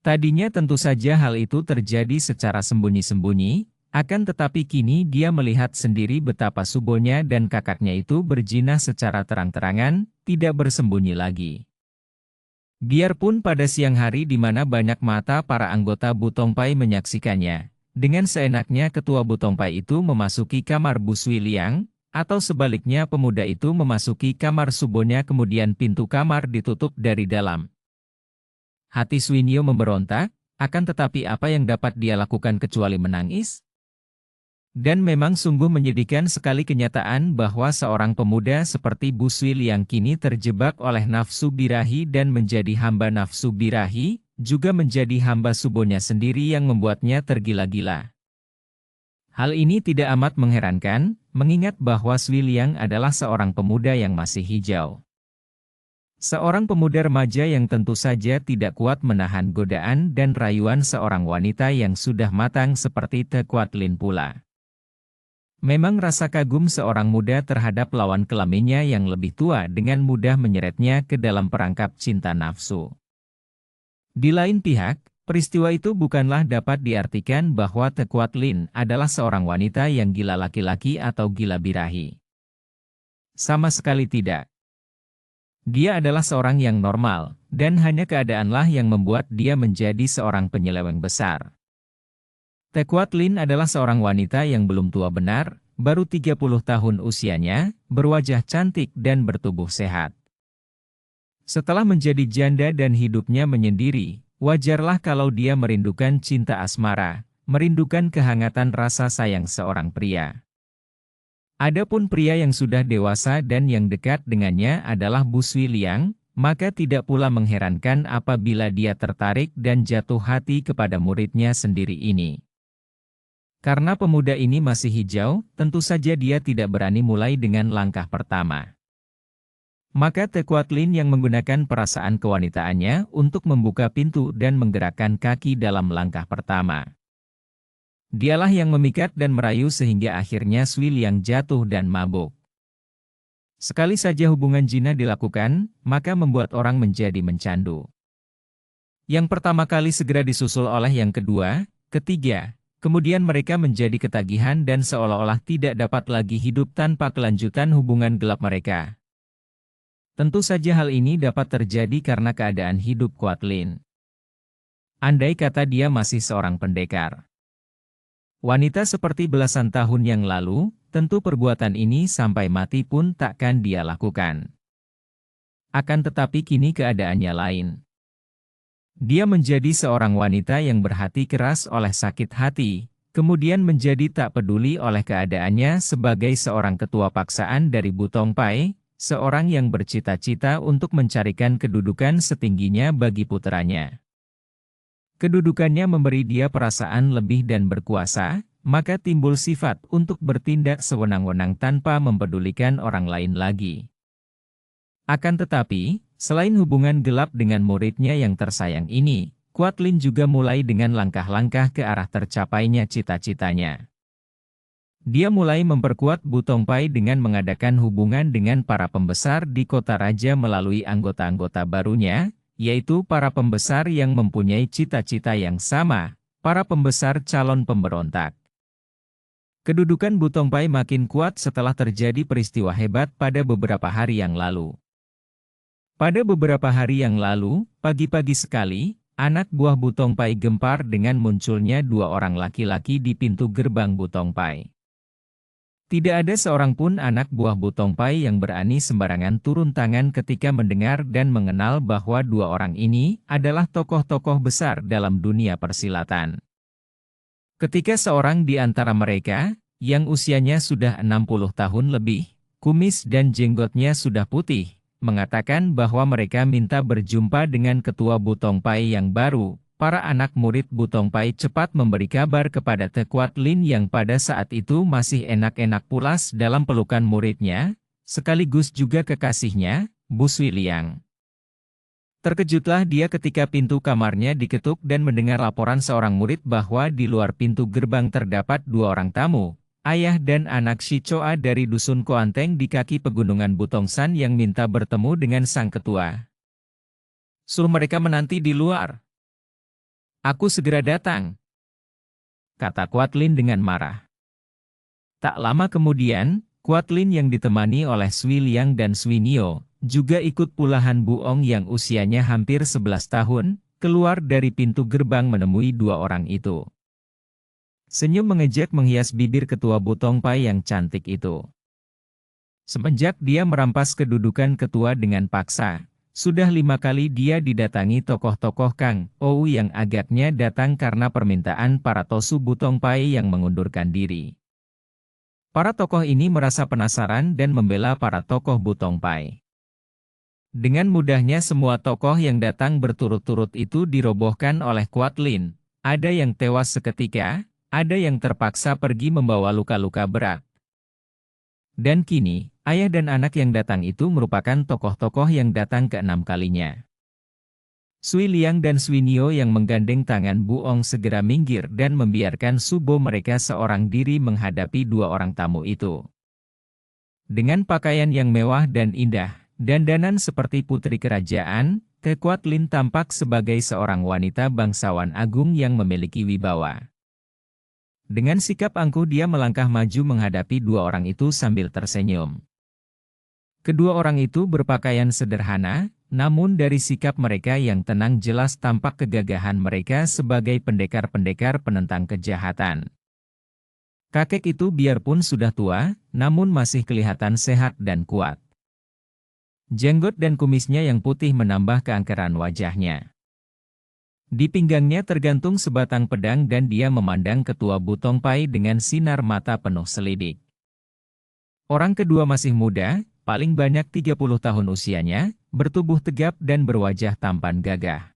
Tadinya tentu saja hal itu terjadi secara sembunyi-sembunyi, akan tetapi kini dia melihat sendiri betapa subonya dan kakaknya itu berjinah secara terang-terangan, tidak bersembunyi lagi. Biarpun pada siang hari di mana banyak mata para anggota Butongpai menyaksikannya, dengan seenaknya ketua Butongpai itu memasuki kamar Bu Sui Liang, atau sebaliknya pemuda itu memasuki kamar subonya kemudian pintu kamar ditutup dari dalam. Hati Suinyo memberontak, akan tetapi apa yang dapat dia lakukan kecuali menangis? Dan memang sungguh menyedihkan sekali kenyataan bahwa seorang pemuda seperti Bu Sui Liang kini terjebak oleh nafsu birahi dan menjadi hamba nafsu birahi, juga menjadi hamba subonya sendiri yang membuatnya tergila-gila. Hal ini tidak amat mengherankan, mengingat bahwa Sui Liang adalah seorang pemuda yang masih hijau. Seorang pemuda remaja yang tentu saja tidak kuat menahan godaan dan rayuan seorang wanita yang sudah matang seperti Te Kuat Lin pula. Memang rasa kagum seorang muda terhadap lawan kelaminnya yang lebih tua dengan mudah menyeretnya ke dalam perangkap cinta nafsu. Di lain pihak, peristiwa itu bukanlah dapat diartikan bahwa Te Kuat Lin adalah seorang wanita yang gila laki-laki atau gila birahi. Sama sekali tidak. Dia adalah seorang yang normal, dan hanya keadaanlah yang membuat dia menjadi seorang penyeleweng besar. Te Kuat Lin adalah seorang wanita yang belum tua benar, baru 30 tahun usianya, berwajah cantik dan bertubuh sehat. Setelah menjadi janda dan hidupnya menyendiri, wajarlah kalau dia merindukan cinta asmara, merindukan kehangatan rasa sayang seorang pria. Adapun pria yang sudah dewasa dan yang dekat dengannya adalah Bu Sui Liang, maka tidak pula mengherankan apabila dia tertarik dan jatuh hati kepada muridnya sendiri ini. Karena pemuda ini masih hijau, tentu saja dia tidak berani mulai dengan langkah pertama. Maka Te Kuat Lin yang menggunakan perasaan kewanitaannya untuk membuka pintu dan menggerakkan kaki dalam langkah pertama. Dialah yang memikat dan merayu sehingga akhirnya Sui Liang jatuh dan mabuk. Sekali saja hubungan zina dilakukan, maka membuat orang menjadi mencandu. Yang pertama kali segera disusul oleh yang kedua, ketiga. Kemudian mereka menjadi ketagihan dan seolah-olah tidak dapat lagi hidup tanpa kelanjutan hubungan gelap mereka. Tentu saja hal ini dapat terjadi karena keadaan hidup Kuat Lin. Andai kata dia masih seorang pendekar. Wanita seperti belasan tahun yang lalu, tentu perbuatan ini sampai mati pun takkan dia lakukan. Akan tetapi kini keadaannya lain. Dia menjadi seorang wanita yang berhati keras oleh sakit hati, kemudian menjadi tak peduli oleh keadaannya sebagai seorang ketua paksaan dari Bu Tongpai, seorang yang bercita-cita untuk mencarikan kedudukan setingginya bagi puteranya. Kedudukannya memberi dia perasaan lebih dan berkuasa, maka timbul sifat untuk bertindak sewenang-wenang tanpa mempedulikan orang lain lagi. Akan tetapi, selain hubungan gelap dengan muridnya yang tersayang ini, Kuat Lin juga mulai dengan langkah-langkah ke arah tercapainya cita-citanya. Dia mulai memperkuat Bu Tongpai dengan mengadakan hubungan dengan para pembesar di kota raja melalui anggota-anggota barunya, yaitu para pembesar yang mempunyai cita-cita yang sama, para pembesar calon pemberontak. Kedudukan Bu Tongpai makin kuat setelah terjadi peristiwa hebat pada beberapa hari yang lalu. Pada beberapa hari yang lalu, pagi-pagi sekali, anak buah Bu Tongpai gempar dengan munculnya dua orang laki-laki di pintu gerbang Bu Tongpai. Tidak ada seorang pun anak buah Bu Tongpai yang berani sembarangan turun tangan ketika mendengar dan mengenal bahwa dua orang ini adalah tokoh-tokoh besar dalam dunia persilatan. Ketika seorang di antara mereka, yang usianya sudah 60 tahun lebih, kumis dan jenggotnya sudah putih, mengatakan bahwa mereka minta berjumpa dengan ketua Bu Tongpai yang baru, para anak murid Bu Tongpai cepat memberi kabar kepada Te Kuat Lin yang pada saat itu masih enak-enak pulas dalam pelukan muridnya, sekaligus juga kekasihnya, Bu Sui Liang. Terkejutlah dia ketika pintu kamarnya diketuk dan mendengar laporan seorang murid bahwa di luar pintu gerbang terdapat dua orang tamu, ayah dan anak Shi Choa dari dusun Koanteng di kaki pegunungan Butongsan yang minta bertemu dengan sang ketua. Suruh mereka menanti di luar. Aku segera datang, kata Kuat Lin dengan marah. Tak lama kemudian, Kuat Lin yang ditemani oleh Sui Liang dan Sui Nio, juga ikut pulahan Bu Ong yang usianya hampir 11 tahun, keluar dari pintu gerbang menemui dua orang itu. Senyum mengejek menghias bibir ketua Bu Tongpai yang cantik itu. Semenjak dia merampas kedudukan ketua dengan paksa, sudah 5 kali dia didatangi tokoh-tokoh Kang Ou yang agaknya datang karena permintaan para tosu Bu Tongpai yang mengundurkan diri. Para tokoh ini merasa penasaran dan membela para tokoh Bu Tongpai. Dengan mudahnya semua tokoh yang datang berturut-turut itu dirobohkan oleh Kuat Lin. Ada yang tewas seketika, ada yang terpaksa pergi membawa luka-luka berat. Dan kini, ayah dan anak yang datang itu merupakan tokoh-tokoh yang datang ke-6 kalinya. Sui Liang dan Sui Nio yang menggandeng tangan Bu Ong segera minggir dan membiarkan Subo mereka seorang diri menghadapi dua orang tamu itu. Dengan pakaian yang mewah dan indah, dandanan seperti putri kerajaan, Te Kuat Lin tampak sebagai seorang wanita bangsawan agung yang memiliki wibawa. Dengan sikap angkuh dia melangkah maju menghadapi dua orang itu sambil tersenyum. Kedua orang itu berpakaian sederhana, namun dari sikap mereka yang tenang jelas tampak kegagahan mereka sebagai pendekar-pendekar penentang kejahatan. Kakek itu biarpun sudah tua, namun masih kelihatan sehat dan kuat. Jenggot dan kumisnya yang putih menambah keangkeran wajahnya. Di pinggangnya tergantung sebatang pedang dan dia memandang ketua Butong Pai dengan sinar mata penuh selidik. Orang kedua masih muda, paling banyak 30 tahun usianya, bertubuh tegap dan berwajah tampan gagah.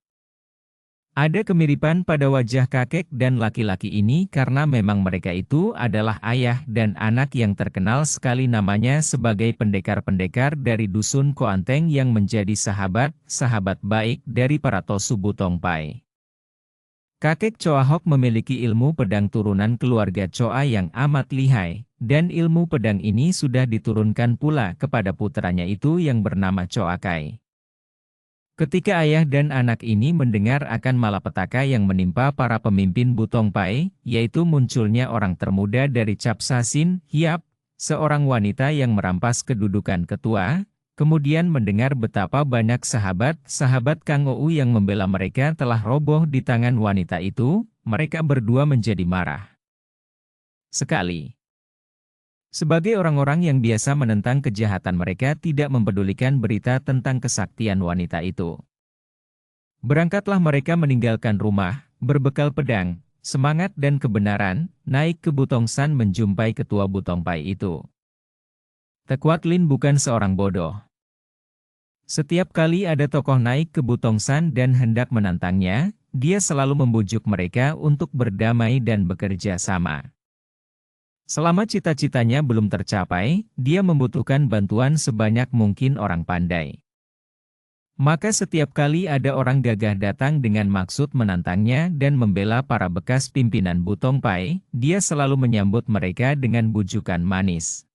Ada kemiripan pada wajah kakek dan laki-laki ini karena memang mereka itu adalah ayah dan anak yang terkenal sekali namanya sebagai pendekar-pendekar dari Dusun Koanteng yang menjadi sahabat baik dari para Tosu Butong Pai. Kakek Choa Hok memiliki ilmu pedang turunan keluarga Choa yang amat lihai, dan ilmu pedang ini sudah diturunkan pula kepada putranya itu yang bernama Choa Kai. Ketika ayah dan anak ini mendengar akan malapetaka yang menimpa para pemimpin Butong Pai, yaitu munculnya orang termuda dari Capsa Sin Hiap, seorang wanita yang merampas kedudukan ketua, kemudian mendengar betapa banyak sahabat Kang Ou yang membela mereka telah roboh di tangan wanita itu, mereka berdua menjadi marah sekali. Sebagai orang-orang yang biasa menentang kejahatan mereka tidak mempedulikan berita tentang kesaktian wanita itu. Berangkatlah mereka meninggalkan rumah, berbekal pedang, semangat dan kebenaran, naik ke Butong San menjumpai ketua Butong Pai itu. Tekuat Lin bukan seorang bodoh. Setiap kali ada tokoh naik ke Butong San dan hendak menantangnya, dia selalu membujuk mereka untuk berdamai dan bekerja sama. Selama cita-citanya belum tercapai, dia membutuhkan bantuan sebanyak mungkin orang pandai. Maka setiap kali ada orang gagah datang dengan maksud menantangnya dan membela para bekas pimpinan Butong Pai, dia selalu menyambut mereka dengan bujukan manis.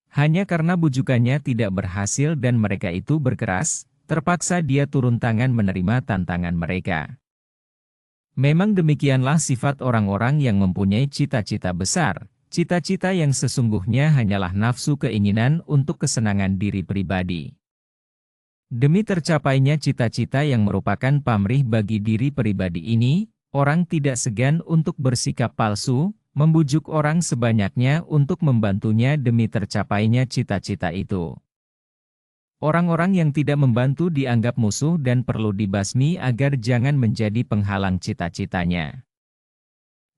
Hanya karena bujukannya tidak berhasil dan mereka itu berkeras, terpaksa dia turun tangan menerima tantangan mereka. Memang demikianlah sifat orang-orang yang mempunyai cita-cita besar, cita-cita yang sesungguhnya hanyalah nafsu keinginan untuk kesenangan diri pribadi. Demi tercapainya cita-cita yang merupakan pamrih bagi diri pribadi ini, orang tidak segan untuk bersikap palsu, membujuk orang sebanyaknya untuk membantunya demi tercapainya cita-cita itu. Orang-orang yang tidak membantu dianggap musuh dan perlu dibasmi agar jangan menjadi penghalang cita-citanya.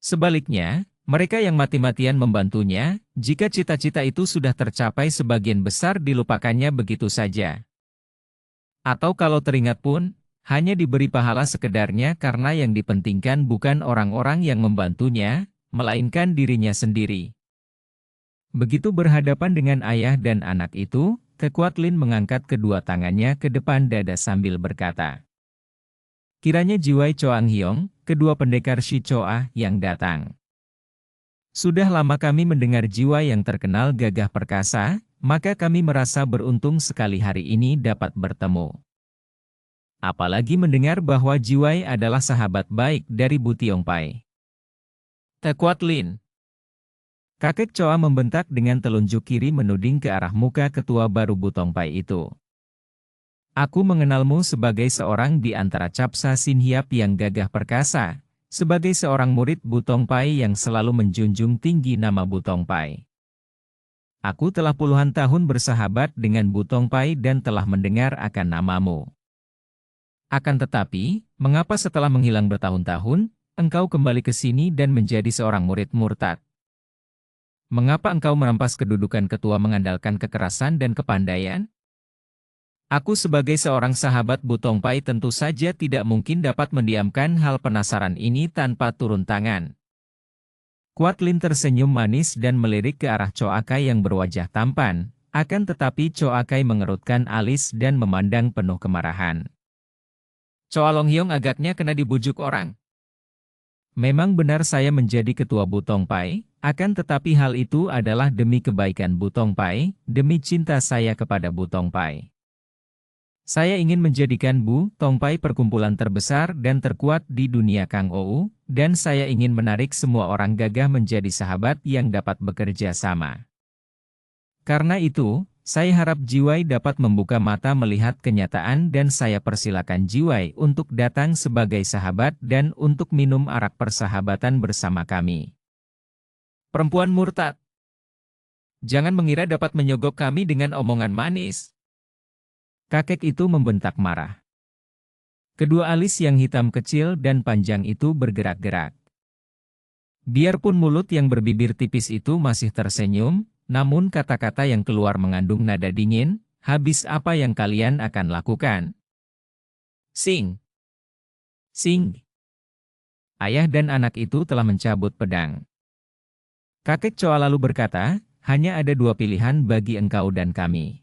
Sebaliknya, mereka yang mati-matian membantunya, jika cita-cita itu sudah tercapai sebagian besar dilupakannya begitu saja. Atau kalau teringat pun, hanya diberi pahala sekedarnya karena yang dipentingkan bukan orang-orang yang membantunya, melainkan dirinya sendiri. Begitu berhadapan dengan ayah dan anak itu, Tekuat Lin mengangkat kedua tangannya ke depan dada sambil berkata, "Kiranya Jiwai Choang Hiong, kedua pendekar Shi Choa yang datang. Sudah lama kami mendengar jiwa yang terkenal gagah perkasa, maka kami merasa beruntung sekali hari ini dapat bertemu. Apalagi mendengar bahwa Jiwai adalah sahabat baik dari Butiong Pai." Tekuat Lin. Kakek Choa membentak dengan telunjuk kiri menuding ke arah muka ketua baru Butong Pai itu. "Aku mengenalmu sebagai seorang di antara Capsa Sin Hiap yang gagah perkasa, sebagai seorang murid Butong Pai yang selalu menjunjung tinggi nama Butong Pai. Aku telah puluhan tahun bersahabat dengan Butong Pai dan telah mendengar akan namamu. Akan tetapi, mengapa setelah menghilang bertahun-tahun, engkau kembali ke sini dan menjadi seorang murid murtad? Mengapa engkau merampas kedudukan ketua mengandalkan kekerasan dan kepandaian? Aku sebagai seorang sahabat Butong Pai tentu saja tidak mungkin dapat mendiamkan hal penasaran ini tanpa turun tangan." Kuat Lin tersenyum manis dan melirik ke arah Choa Kai yang berwajah tampan, akan tetapi Choa Kai mengerutkan alis dan memandang penuh kemarahan. "Choa Long Hiong agaknya kena dibujuk orang. Memang benar saya menjadi ketua Butong Pai, akan tetapi hal itu adalah demi kebaikan Butong Pai, demi cinta saya kepada Butong Pai. Saya ingin menjadikan Butong Pai perkumpulan terbesar dan terkuat di dunia Kang Ou, dan saya ingin menarik semua orang gagah menjadi sahabat yang dapat bekerja sama. Karena itu, saya harap Jiwai dapat membuka mata melihat kenyataan dan saya persilakan Jiwai untuk datang sebagai sahabat dan untuk minum arak persahabatan bersama kami." Perempuan murtad. Jangan mengira dapat menyogok kami dengan omongan manis. Kakek itu membentak marah. Kedua alis yang hitam kecil dan panjang itu bergerak-gerak. Biarpun mulut yang berbibir tipis itu masih tersenyum, namun kata-kata yang keluar mengandung nada dingin, habis apa yang kalian akan lakukan? Sing! Sing! Ayah dan anak itu telah mencabut pedang. Kakek Choa lalu berkata, hanya ada dua pilihan bagi engkau dan kami.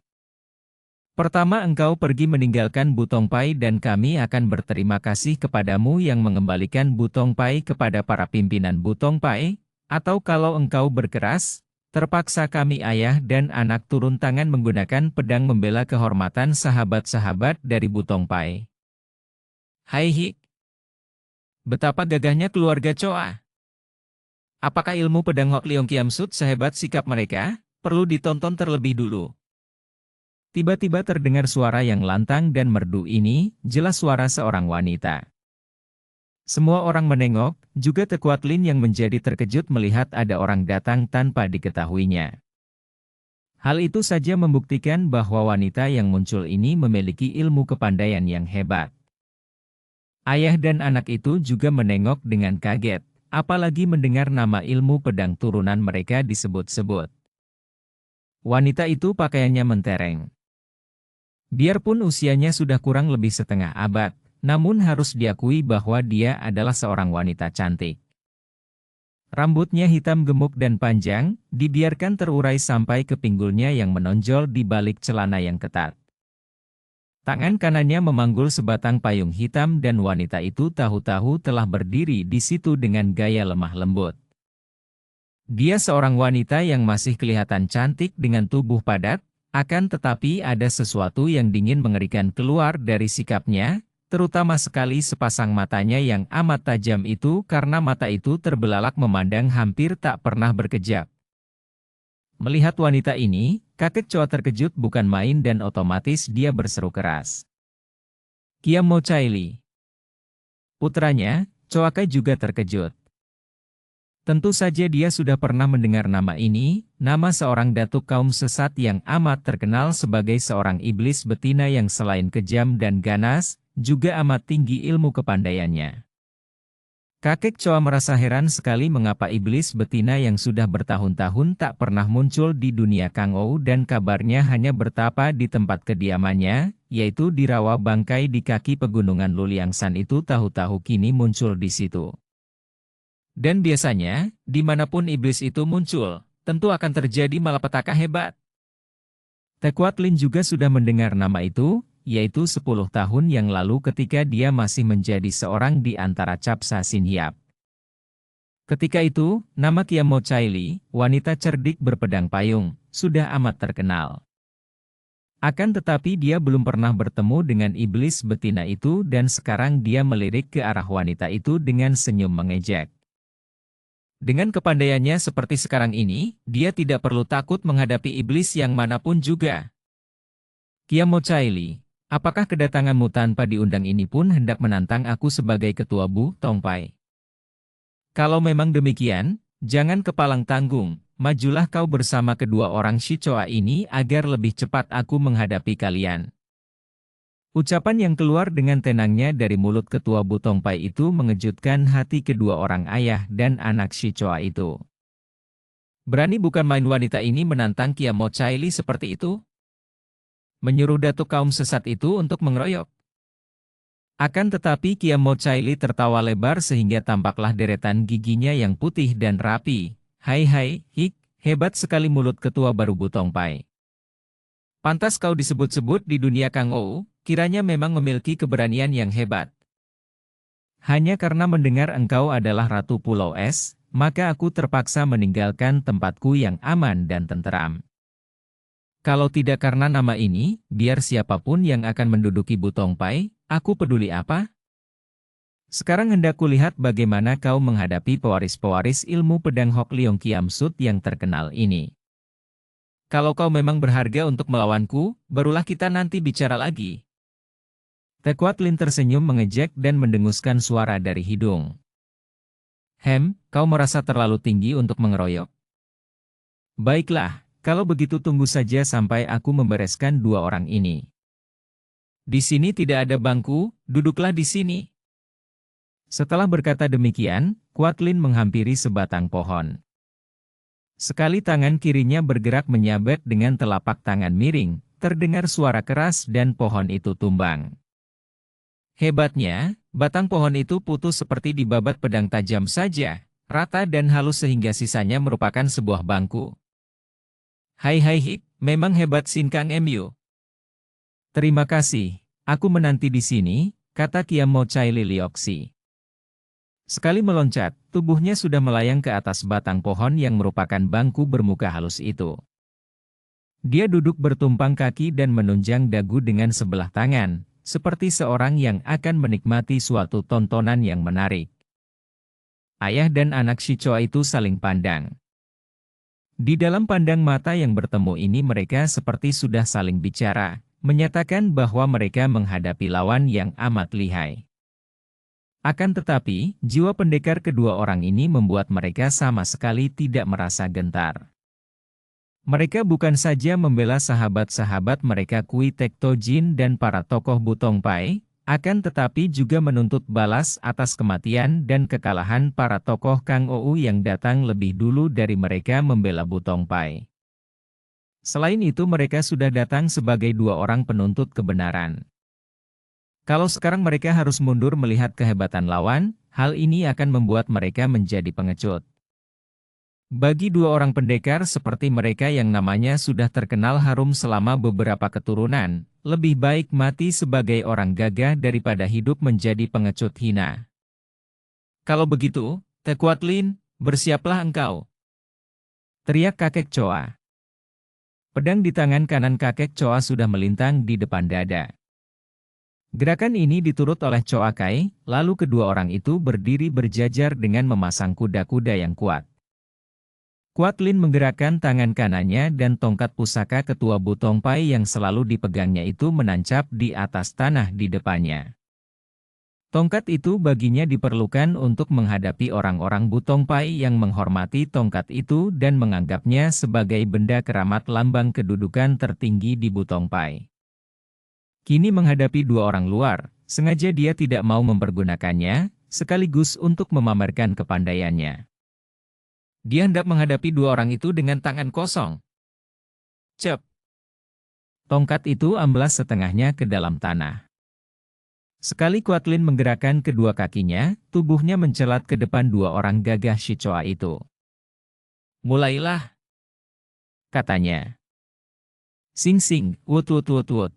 Pertama, engkau pergi meninggalkan Butong Pai dan kami akan berterima kasih kepadamu yang mengembalikan Butong Pai kepada para pimpinan Butong Pai, atau kalau engkau berkeras, terpaksa kami ayah dan anak turun tangan menggunakan pedang membela kehormatan sahabat-sahabat dari Butong Pai. Hai Hik! Betapa gagahnya keluarga Choa! Apakah ilmu pedang Hok Leong Kiam Sut sehebat sikap mereka? Perlu ditonton terlebih dulu. Tiba-tiba terdengar suara yang lantang dan merdu ini, jelas suara seorang wanita. Semua orang menengok, juga Tekuat Lin yang menjadi terkejut melihat ada orang datang tanpa diketahuinya. Hal itu saja membuktikan bahwa wanita yang muncul ini memiliki ilmu kepandaian yang hebat. Ayah dan anak itu juga menengok dengan kaget, apalagi mendengar nama ilmu pedang turunan mereka disebut-sebut. Wanita itu pakaiannya mentereng. Biarpun usianya sudah kurang lebih setengah abad, namun harus diakui bahwa dia adalah seorang wanita cantik. Rambutnya hitam gemuk dan panjang, dibiarkan terurai sampai ke pinggulnya yang menonjol di balik celana yang ketat. Tangan kanannya memanggul sebatang payung hitam dan wanita itu tahu-tahu telah berdiri di situ dengan gaya lemah lembut. Dia seorang wanita yang masih kelihatan cantik dengan tubuh padat, akan tetapi ada sesuatu yang dingin mengerikan keluar dari sikapnya, terutama sekali sepasang matanya yang amat tajam itu karena mata itu terbelalak memandang hampir tak pernah berkejap. Melihat wanita ini, kakek Choa terkejut bukan main dan otomatis dia berseru keras. Kiam Mo Chai Li. Putranya, Choa Kai juga terkejut. Tentu saja dia sudah pernah mendengar nama ini, nama seorang datuk kaum sesat yang amat terkenal sebagai seorang iblis betina yang selain kejam dan ganas, juga amat tinggi ilmu kepandaiannya. Kakek Choa merasa heran sekali mengapa iblis betina yang sudah bertahun-tahun tak pernah muncul di dunia Kangou dan kabarnya hanya bertapa di tempat kediamannya, yaitu di rawa bangkai di kaki pegunungan Luliangsan itu tahu-tahu kini muncul di situ. Dan biasanya, dimanapun iblis itu muncul, tentu akan terjadi malapetaka hebat. Tekuat Lin juga sudah mendengar nama itu, yaitu 10 tahun yang lalu ketika dia masih menjadi seorang di antara Capsa Sin Hiap. Ketika itu, nama Kiam Mo Chai Li, wanita cerdik berpedang payung, sudah amat terkenal. Akan tetapi dia belum pernah bertemu dengan iblis betina itu dan sekarang dia melirik ke arah wanita itu dengan senyum mengejek. Dengan kepandaiannya seperti sekarang ini, dia tidak perlu takut menghadapi iblis yang manapun juga. Kiam Mo Chai Li, apakah kedatanganmu tanpa diundang ini pun hendak menantang aku sebagai ketua Bu Tong Pai? Kalau memang demikian, jangan kepalang tanggung, majulah kau bersama kedua orang Shi Choa ini agar lebih cepat aku menghadapi kalian. Ucapan yang keluar dengan tenangnya dari mulut ketua Bu Tong Pai itu mengejutkan hati kedua orang ayah dan anak Shi Choa itu. Berani bukan main wanita ini menantang Kiam Mo Chai Li seperti itu? Menyuruh datuk kaum sesat itu untuk mengeroyok. Akan tetapi Kiam Mo Chai Li tertawa lebar sehingga tampaklah deretan giginya yang putih dan rapi. Hai hai, Hik, hebat sekali mulut ketua baru Bu Tong Pai. Pantas kau disebut-sebut di dunia Kangou, kiranya memang memiliki keberanian yang hebat. Hanya karena mendengar engkau adalah Ratu Pulau Es, maka aku terpaksa meninggalkan tempatku yang aman dan tenteram. Kalau tidak karena nama ini, biar siapapun yang akan menduduki Bu Tong Pai, aku peduli apa? Sekarang hendak kulihat bagaimana kau menghadapi pewaris-pewaris ilmu pedang Hok Leong Kiam Sut yang terkenal ini. Kalau kau memang berharga untuk melawanku, barulah kita nanti bicara lagi. Tekuat Lin tersenyum mengejek dan mendenguskan suara dari hidung. Kau merasa terlalu tinggi untuk mengeroyok. Baiklah, kalau begitu tunggu saja sampai aku membereskan dua orang ini. Di sini tidak ada bangku, duduklah di sini. Setelah berkata demikian, Quatlin menghampiri sebatang pohon. Sekali tangan kirinya bergerak menyabet dengan telapak tangan miring, terdengar suara keras dan pohon itu tumbang. Hebatnya, batang pohon itu putus seperti dibabat pedang tajam saja, rata dan halus sehingga sisanya merupakan sebuah bangku. Hai hai hik, memang hebat Sin Kang Mu. Terima kasih, aku menanti di sini, kata Kiam Mo Chai Lilioksi. Sekali meloncat, tubuhnya sudah melayang ke atas batang pohon yang merupakan bangku bermuka halus itu. Dia duduk bertumpang kaki dan menunjang dagu dengan sebelah tangan, seperti seorang yang akan menikmati suatu tontonan yang menarik. Ayah dan anak Shichoa itu saling pandang. Di dalam pandang mata yang bertemu ini mereka seperti sudah saling bicara, menyatakan bahwa mereka menghadapi lawan yang amat lihai. Akan tetapi, jiwa pendekar kedua orang ini membuat mereka sama sekali tidak merasa gentar. Mereka bukan saja membela sahabat-sahabat mereka Kui Tekto Jin dan para tokoh Butong Pai, akan tetapi juga menuntut balas atas kematian dan kekalahan para tokoh Kang Ou yang datang lebih dulu dari mereka membela Butong Pai. Selain itu mereka sudah datang sebagai dua orang penuntut kebenaran. Kalau sekarang mereka harus mundur melihat kehebatan lawan, hal ini akan membuat mereka menjadi pengecut. Bagi dua orang pendekar seperti mereka yang namanya sudah terkenal harum selama beberapa keturunan, lebih baik mati sebagai orang gagah daripada hidup menjadi pengecut hina. Kalau begitu, Te Quatlin, bersiaplah engkau. Teriak kakek Choa. Pedang di tangan kanan kakek Choa sudah melintang di depan dada. Gerakan ini diturut oleh Choa Kai, lalu kedua orang itu berdiri berjajar dengan memasang kuda-kuda yang kuat. Quatlin menggerakkan tangan kanannya dan tongkat pusaka ketua Butong Pai yang selalu dipegangnya itu menancap di atas tanah di depannya. Tongkat itu baginya diperlukan untuk menghadapi orang-orang Butong Pai yang menghormati tongkat itu dan menganggapnya sebagai benda keramat lambang kedudukan tertinggi di Butong Pai. Kini menghadapi dua orang luar, sengaja dia tidak mau mempergunakannya, sekaligus untuk memamerkan kepandaiannya. Dia hendak menghadapi dua orang itu dengan tangan kosong. Cep! Tongkat itu amblas setengahnya ke dalam tanah. Sekali Quatlin menggerakkan kedua kakinya, tubuhnya mencelat ke depan dua orang gagah Shichoa itu. Mulailah, katanya. Sing sing, wut wut wut wut.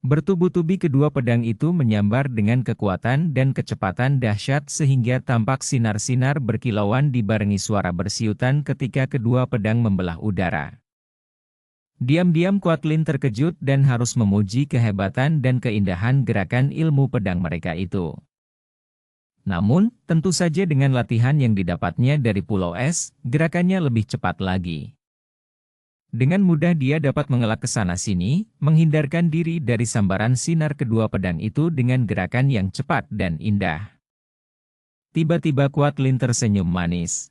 Bertubi-tubi kedua pedang itu menyambar dengan kekuatan dan kecepatan dahsyat sehingga tampak sinar-sinar berkilauan dibarengi suara bersiutan ketika kedua pedang membelah udara. Diam-diam Quatlin terkejut dan harus memuji kehebatan dan keindahan gerakan ilmu pedang mereka itu. Namun, tentu saja dengan latihan yang didapatnya dari Pulau Es, gerakannya lebih cepat lagi. Dengan mudah dia dapat mengelak ke sana-sini, menghindarkan diri dari sambaran sinar kedua pedang itu dengan gerakan yang cepat dan indah. Tiba-tiba Quatlin tersenyum manis.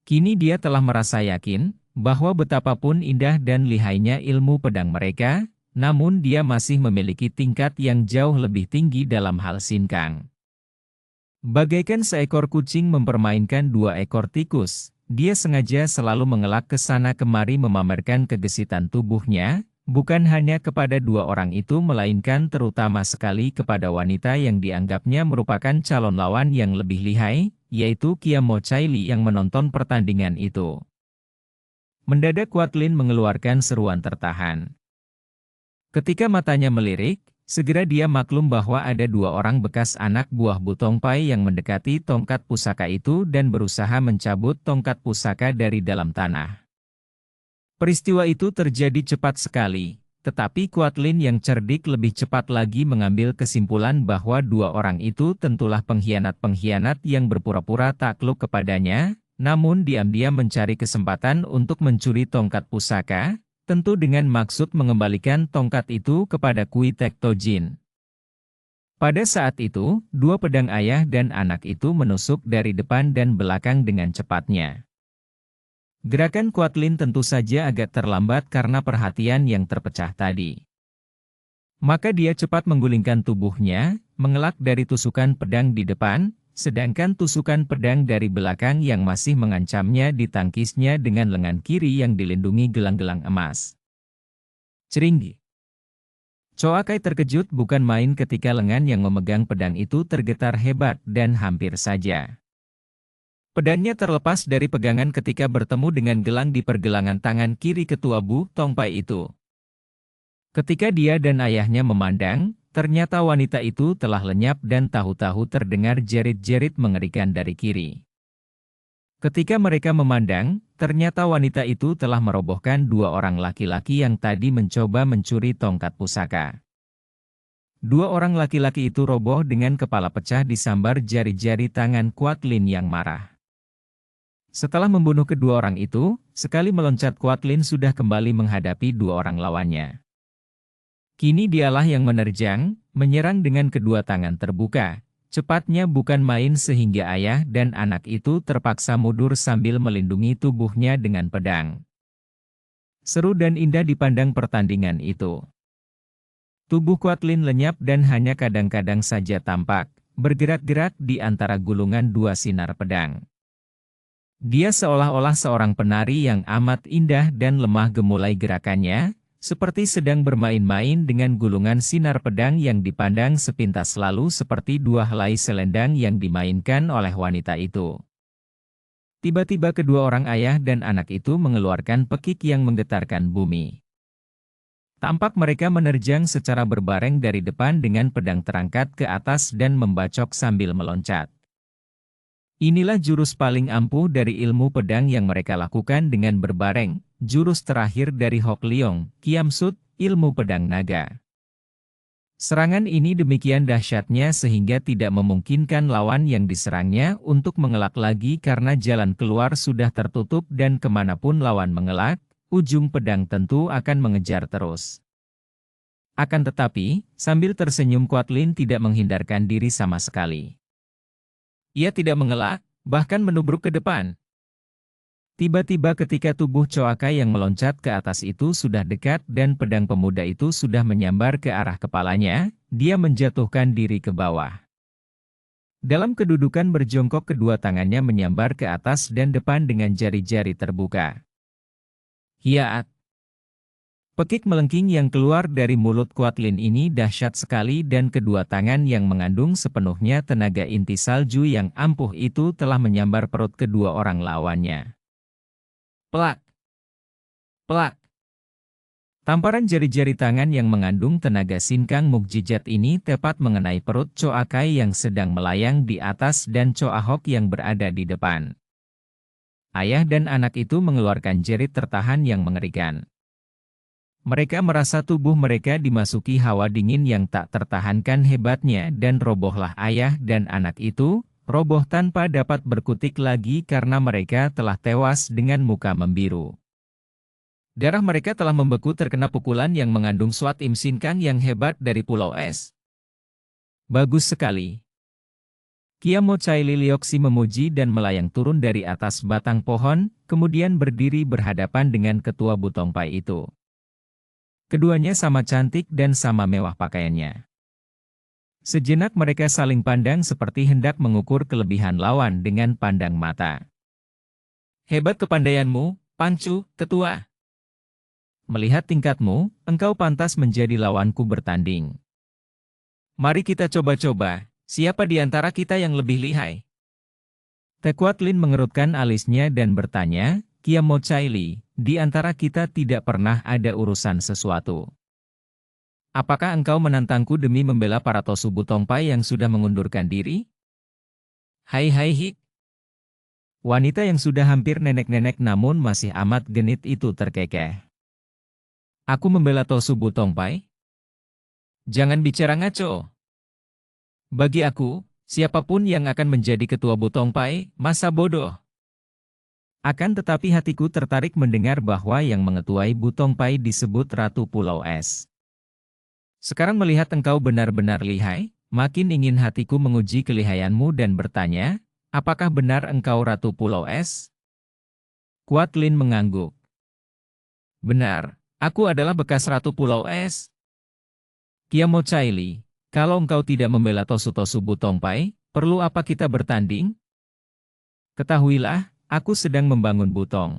Kini dia telah merasa yakin, bahwa betapapun indah dan lihainya ilmu pedang mereka, namun dia masih memiliki tingkat yang jauh lebih tinggi dalam hal sinkang. Bagaikan seekor kucing mempermainkan dua ekor tikus, dia sengaja selalu mengelak ke sana kemari memamerkan kegesitan tubuhnya, bukan hanya kepada dua orang itu melainkan terutama sekali kepada wanita yang dianggapnya merupakan calon lawan yang lebih lihai, yaitu Kiam Mo Chai Li yang menonton pertandingan itu. Mendadak Quatlin mengeluarkan seruan tertahan. Ketika matanya melirik, segera dia maklum bahwa ada dua orang bekas anak buah Butong Pai yang mendekati tongkat pusaka itu dan berusaha mencabut tongkat pusaka dari dalam tanah. Peristiwa itu terjadi cepat sekali, tetapi Quatlin yang cerdik lebih cepat lagi mengambil kesimpulan bahwa dua orang itu tentulah pengkhianat-pengkhianat yang berpura-pura takluk kepadanya, namun diam-diam mencari kesempatan untuk mencuri tongkat pusaka, tentu dengan maksud mengembalikan tongkat itu kepada Kui Tekto Jin. Pada saat itu, dua pedang ayah dan anak itu menusuk dari depan dan belakang dengan cepatnya. Gerakan Quatlin tentu saja agak terlambat karena perhatian yang terpecah tadi. Maka dia cepat menggulingkan tubuhnya, mengelak dari tusukan pedang di depan, sedangkan tusukan pedang dari belakang yang masih mengancamnya ditangkisnya dengan lengan kiri yang dilindungi gelang-gelang emas. Ceringgi. Choakai terkejut bukan main ketika lengan yang memegang pedang itu tergetar hebat dan hampir saja pedangnya terlepas dari pegangan ketika bertemu dengan gelang di pergelangan tangan kiri ketua Bu Tongpai itu. Ketika dia dan ayahnya memandang, ternyata wanita itu telah lenyap dan tahu-tahu terdengar jerit-jerit mengerikan dari kiri. Ketika mereka memandang, ternyata wanita itu telah merobohkan dua orang laki-laki yang tadi mencoba mencuri tongkat pusaka. Dua orang laki-laki itu roboh dengan kepala pecah disambar jari-jari tangan Quatlin yang marah. Setelah membunuh kedua orang itu, sekali meloncat Quatlin sudah kembali menghadapi dua orang lawannya. Kini dialah yang menerjang, menyerang dengan kedua tangan terbuka. Cepatnya bukan main sehingga ayah dan anak itu terpaksa mundur sambil melindungi tubuhnya dengan pedang. Seru dan indah dipandang pertandingan itu. Tubuh Quatlin lenyap dan hanya kadang-kadang saja tampak, bergerak-gerak di antara gulungan dua sinar pedang. Dia seolah-olah seorang penari yang amat indah dan lemah gemulai gerakannya, seperti sedang bermain-main dengan gulungan sinar pedang yang dipandang sepintas lalu seperti dua helai selendang yang dimainkan oleh wanita itu. Tiba-tiba kedua orang ayah dan anak itu mengeluarkan pekik yang menggetarkan bumi. Tampak mereka menerjang secara berbareng dari depan dengan pedang terangkat ke atas dan membacok sambil meloncat. Inilah jurus paling ampuh dari ilmu pedang yang mereka lakukan dengan berbareng, jurus terakhir dari Hok Leong, Kiam Sut, ilmu pedang naga. Serangan ini demikian dahsyatnya sehingga tidak memungkinkan lawan yang diserangnya untuk mengelak lagi karena jalan keluar sudah tertutup dan kemanapun lawan mengelak, ujung pedang tentu akan mengejar terus. Akan tetapi, sambil tersenyum Quatlin tidak menghindarkan diri sama sekali. Ia tidak mengelak, bahkan menubruk ke depan. Tiba-tiba ketika tubuh Choakai yang meloncat ke atas itu sudah dekat dan pedang pemuda itu sudah menyambar ke arah kepalanya, dia menjatuhkan diri ke bawah. Dalam kedudukan berjongkok kedua tangannya menyambar ke atas dan depan dengan jari-jari terbuka. Hiat! Pekik melengking yang keluar dari mulut Quatlin ini dahsyat sekali dan kedua tangan yang mengandung sepenuhnya tenaga inti salju yang ampuh itu telah menyambar perut kedua orang lawannya. Plak! Plak! Tamparan jari-jari tangan yang mengandung tenaga sinkang mukjizat ini tepat mengenai perut Choakai yang sedang melayang di atas dan Choahok yang berada di depan. Ayah dan anak itu mengeluarkan jerit tertahan yang mengerikan. Mereka merasa tubuh mereka dimasuki hawa dingin yang tak tertahankan hebatnya dan robohlah ayah dan anak itu, roboh tanpa dapat berkutik lagi karena mereka telah tewas dengan muka membiru. Darah mereka telah membeku terkena pukulan yang mengandung suat im sinkang yang hebat dari Pulau Es. Bagus sekali. Kiamo Chai Lilioksi memuji dan melayang turun dari atas batang pohon, kemudian berdiri berhadapan dengan ketua Butongpai itu. Keduanya sama cantik dan sama mewah pakaiannya. Sejenak mereka saling pandang seperti hendak mengukur kelebihan lawan dengan pandang mata. Hebat kepandaianmu, Pancu, ketua. Melihat tingkatmu, engkau pantas menjadi lawanku bertanding. Mari kita coba-coba, siapa di antara kita yang lebih lihai? Te Quatlin mengerutkan alisnya dan bertanya, Kiamo Chai Li, di antara kita tidak pernah ada urusan sesuatu. Apakah engkau menantangku demi membela para Tosu Butongpai yang sudah mengundurkan diri? Hai hai hik. Wanita yang sudah hampir nenek-nenek namun masih amat genit itu terkekeh. Aku membela Tosu Butongpai? Jangan bicara ngaco. Bagi aku, siapapun yang akan menjadi ketua Butongpai, masa bodoh. Akan tetapi hatiku tertarik mendengar bahwa yang mengetuai Butongpai disebut Ratu Pulau Es. Sekarang melihat engkau benar-benar lihai, makin ingin hatiku menguji kelihayanmu dan bertanya, apakah benar engkau Ratu Pulau Es? Kuat Lin mengangguk. Benar, aku adalah bekas Ratu Pulau Es. Kiamo Caili, kalau engkau tidak membela Tosu-Tosu Butongpai, perlu apa kita bertanding? Ketahuilah, aku sedang membangun Butong.